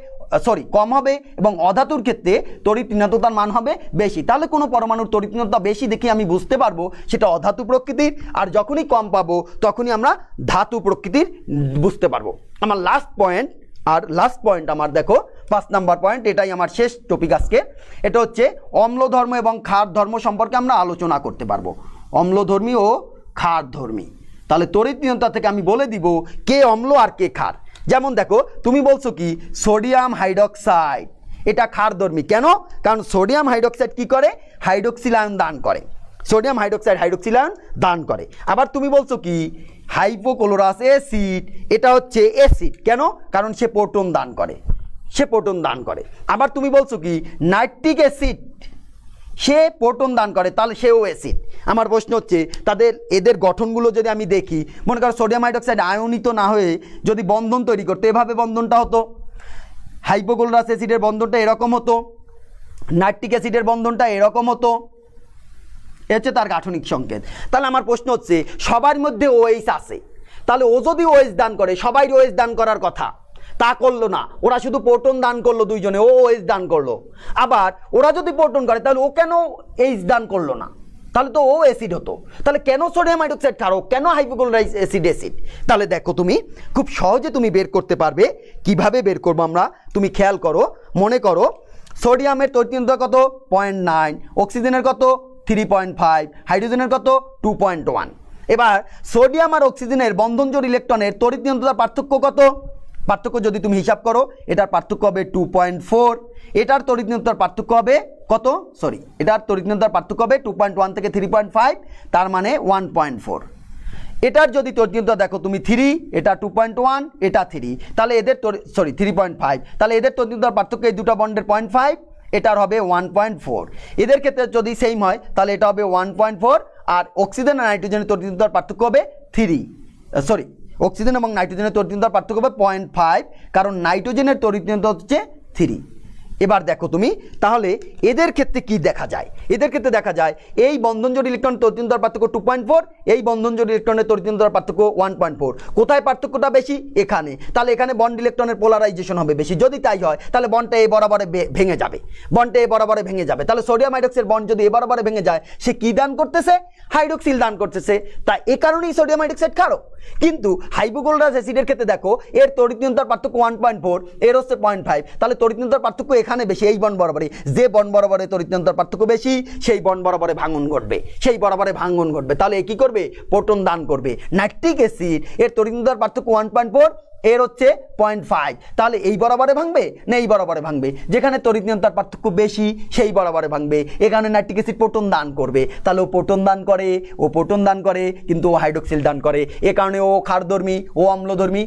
কম হবে, এবং অধাতুর ক্ষেত্রে তড়িৎ ঋণাত্মকতার মান হবে বেশি। তাহলে কোনো পরমাণুর তড়িৎ ঋণাত্মকতা বেশি দেখে আমি বুঝতে পারবো সেটা অধাতু প্রকৃতির, আর যখনই কম পাবো তখনই আমরা ধাতু প্রকৃতির বুঝতে পারবো। আমার লাস্ট পয়েন্ট আমার দেখো 5 নাম্বার পয়েন্ট, এটাই আমার শেষ টপিক আজকে। এটা হচ্ছে অম্লধর্ম এবং ক্ষারধর্ম সম্পর্কে আমরা আলোচনা করতে পারবো। অম্লধর্মী ও ক্ষারধর্মী। তাহলে তড়িৎ নিরন্তরতা থেকে আমি বলে দিব কে অম্ল আর কে ক্ষার। যেমন দেখো তুমি বলছো কি সোডিয়াম হাইড্রক্সাইড এটা ক্ষারধর্মী, কেন? কারণ সোডিয়াম হাইড্রক্সাইড কি করে, হাইড্রক্সিল আয়ন দান করে। সোডিয়াম হাইড্রক্সাইড হাইড্রক্সিল আয়ন দান করে। আবার তুমি বলছো কি হাইপোক্লোরাস অ্যাসিড এটা হচ্ছে অ্যাসিড, কেন? কারণ সে প্রোটন দান করে। আবার তুমি বলছো কি নাইট্রিক অ্যাসিড সে প্রোটন দান করে, তাহলে সেও অ্যাসিড। আমার প্রশ্ন হচ্ছে এদের গঠনগুলো যদি আমি দেখি, মনে করো সোডিয়াম হাইড্রক্সাইড আয়নিত না হয়ে যদি বন্ধন তৈরি করতো, এভাবে বন্ধনটা হতো, হাইপোক্লোরাস অ্যাসিডের বন্ধনটা এরকম হতো, নাইট্রিক অ্যাসিডের বন্ধনটা এরকম হতো, এ হচ্ছে তার গাঠনিক সংকেত। তাহলে আমার প্রশ্ন হচ্ছে সবার মধ্যে ওএইচ আছে, তাহলে ও যদি ওএইচ দান করে, সবাই ওএইচ দান করার কথা, তা করলো না, ওরা শুধু প্রোটন দান করলো দুইজনে, ও ওএইচ দান করলো। আবার ওরা যদি প্রোটন করে তাহলে ও কেন এইচ দান করলো না? তাহলে তো ও অ্যাসিড হতো। তাহলে কেন সোডিয়াম হাইড্রক্সাইড ক্ষার, কেন হাইপোক্লোরাইস অ্যাসিড? তাহলে দেখো তুমি খুব সহজে তুমি বের করতে পারবে। কিভাবে বের করবো আমরা, তুমি খেয়াল করো। মনে করো সোডিয়ামের তড়িৎ নিরন্তরতা কত 0.9, অক্সিজেনের কত 3.5, হাইড্রোজেনের কত 2.1। এবার সোডিয়াম আর অক্সিজেনের বন্ধনজোড় ইলেকট্রনের তড়িৎ নিরন্তরতার পার্থক্য কত? পার্থক্য যদি তুমি হিসাব করো এটার পার্থক্য হবে 2.4, এটার তড়িৎ নিরন্তরতার পার্থক্য হবে কত? এটার তড়িৎ নিরন্তরতার পার্থক্য হবে 2.1 থেকে 3.5, তার মানে 1.4। এটার যদি তড়িৎ নিরন্তরতা দেখো তুমি 3, এটা 2.1, এটা 3, তাহলে এদের 3.5, তাহলে এদের তড়িৎ নিরন্তরতার পার্থক্য এই দুটো বন্ডের 0.5, এটার হবে 1.4। এদের ক্ষেত্রে যদি সেম হয় তাহলে এটা হবে 1.4, আর অক্সিজেন আর নাইট্রোজেনের তড়িৎ নিরন্তরতার পার্থক্য হবে অক্সিজেন এবং নাইট্রোজেনের তড়িৎ নিরন্তরতার পার্থক্য হবে 0.5, কারণ নাইট্রোজেনের তড়িৎ নিরন্তরতা হচ্ছে 3। এবার দেখো তুমি তাহলে এদের ক্ষেত্রে কি দেখা যায়, এদের ক্ষেত্রে দেখা যায় এই বন্ধনজোড় ইলেকট্রন তড়িৎ নিরন্তরতার পার্থক্য 2.4, এই বন্ধনজোড় ইলেকট্রনের তড়িৎ নিরন্তরতার পার্থক্য 1.4। কোথায় পার্থক্যটা বেশি? এখানে। তাহলে এখানে বন্ড ইলেকট্রনের পোলারাইজেশন হবে বেশি। যদি তাই হয় তাহলে বন্ডটা এ বরাবরে ভেঙে যাবে, তাহলে সোডিয়াম হাইড্রক্সাইড বন্ড যদি এ বরাবরে ভেঙে যায়, সে কি দান করতেছে? হাইড্রক্সিল দান করতেছে। তাই এ কারণেই সোডিয়াম হাইড্রক্সাইড ক্ষারক। কিন্তু হাইপোক্লোরাস অ্যাসিডের ক্ষেত্রে দেখো এর তড়িৎ নিরন্তরতার পার্থক্য 1.4, এর হচ্ছে 0.5, তাহলে তড়িৎ নিরন্তরতার পার্থক্য এখানে বেশি, এই বন্ড বরাবরে। যে বন্ড বরাবরে তড়িৎ নিরন্তরতার পার্থক্য বেশি সেই বন্ড বরাবরে ভাঙন ঘটবে, তাহলে এ কি করবে? প্রোটন দান করবে। নাইট্রিক অ্যাসিড এর তড়িৎ নিরন্তরতার পার্থক্য 1.4, এর হচ্ছে 0.5, তাহলে এই বরাবরে ভাঙবে না এই বরাবরে ভাঙবে? যেখানে তড়িৎ নিরন্তরতার পার্থক্য বেশি সেই বরাবরে ভাঙবে। এখানে নাইট্রিক অ্যাসিড প্রোটন দান করবে, তাহলে ও প্রোটন দান করে কিন্তু ও হাইড্রক্সিল দান করে, এ কারণে ও ক্ষারধর্মী, ও অম্লধর্মী।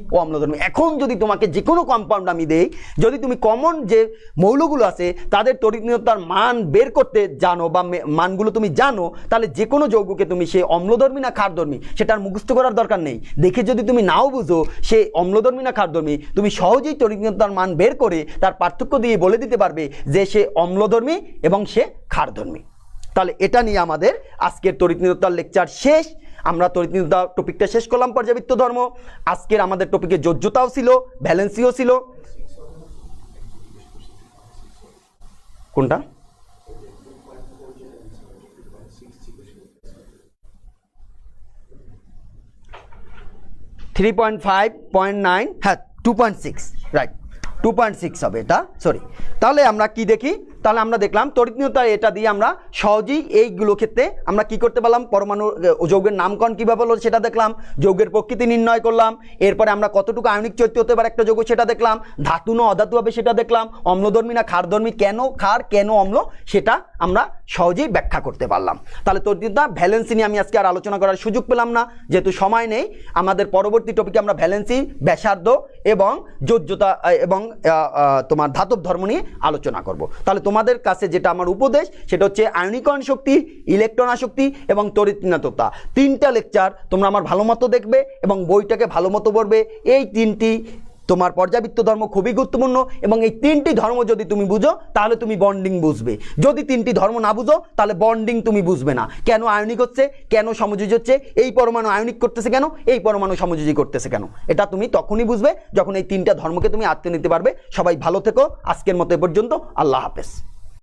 এখন যদি তোমাকে যে কোনো কম্পাউন্ড আমি দেই, যদি তুমি কমন যে মৌলগুলো আছে তাদের তড়িৎ নিরন্তরতার মান বের করতে জানো বা মানগুলো তুমি জানো, তাহলে যে কোনো যৌগকে তুমি সে অম্লধর্মী না ক্ষারধর্মী সেটার মুখস্থ করার দরকার নেই। দেখে যদি তুমি নাও বুঝো সে অম্লধর্মী না ক্ষারধর্মী, তুমি সহজেই তড়িৎ নিরন্তরতার মান বের করে তার পার্থক্য দিয়ে বলে দিতে পারবে যে সে অম্লধর্মী এবং সে ক্ষারধর্মী। তাহলে এটা নিয়ে আমাদের আজকের তড়িৎ নিরন্তরতার লেকচার শেষ। আমরা তড়িৎ নিরন্তরতা টপিকটা শেষ করলাম, পর্যাবৃত্ত ধর্ম। আজকের আমাদের টপিকে যোজ্যতাও ছিল, ভ্যালেন্সিও ছিল। কোনটা? 3.5, 0.9, হ্যাঁ 2.6, রাইট 2.6 হবে এটা, তাহলে আমরা কি দেখি? তাহলে আমরা দেখলাম তড়িৎ নিরন্তরতা এটা দিয়ে আমরা সহজেই এইগুলো ক্ষেত্রে আমরা কি করতে পারলাম, পরমাণু যৌগের নামকরণ কীভাবে হলো সেটা দেখলাম, যৌগের প্রকৃতি নির্ণয় করলাম, এরপরে আমরা কতটুকু আয়নিক চরিত্র হতে পারে একটা যৌগ সেটা দেখলাম, ধাতু না অধাতু হবে সেটা দেখলাম, অম্লধর্মী না ক্ষারধর্মী, কেন ক্ষার কেন অম্ল সেটা আমরা সহজেই ব্যাখ্যা করতে পারলাম। তাহলে তড়িৎ নিরন্তরতা ভ্যালেন্সি নিয়ে আমি আজকে আর আলোচনা করার সুযোগ পেলাম না, যেহেতু সময় নেই। আমাদের পরবর্তী টপিকে আমরা ভ্যালেন্সি, ব্যাসার্ধ এবং যোজ্যতা এবং তোমার ধাতব ধর্ম নিয়ে আলোচনা করব। তাহলে তোমাদের কাছে যেটা আমার উপদেশ সেটা হচ্ছে আয়নীকরণ শক্তি, ইলেকট্রন আসক্তি এবং তড়িৎ-ঋণাত্মতা। 3টা লেকচার তোমরা আমার ভালো মতো দেখবে এবং বইটাকে ভালো মতো পড়বে। এই 3টি তোমার পর্যাবৃত্ত ধর্ম খুবই গুরুত্বপূর্ণ এবং এই 3টি ধর্ম যদি তুমি বুঝো তাহলে তুমি বন্ডিং বুঝবে। যদি 3টি ধর্ম না বুঝো তাহলে বন্ডিং তুমি বুঝবে না। কেন আয়নিক হচ্ছে, কেন সমযোজী হচ্ছে, এই পরমাণু আয়নিক করতেছে কেন, এই পরমাণু সমযোজী করতেছে কেন, এটা তুমি তখনই বুঝবে যখন এই 3টা ধর্মকে তুমি আয়ত্তে নিতে পারবে। সবাই ভালো থেকো, আজকের মতো এ পর্যন্ত, আল্লাহ হাফেজ।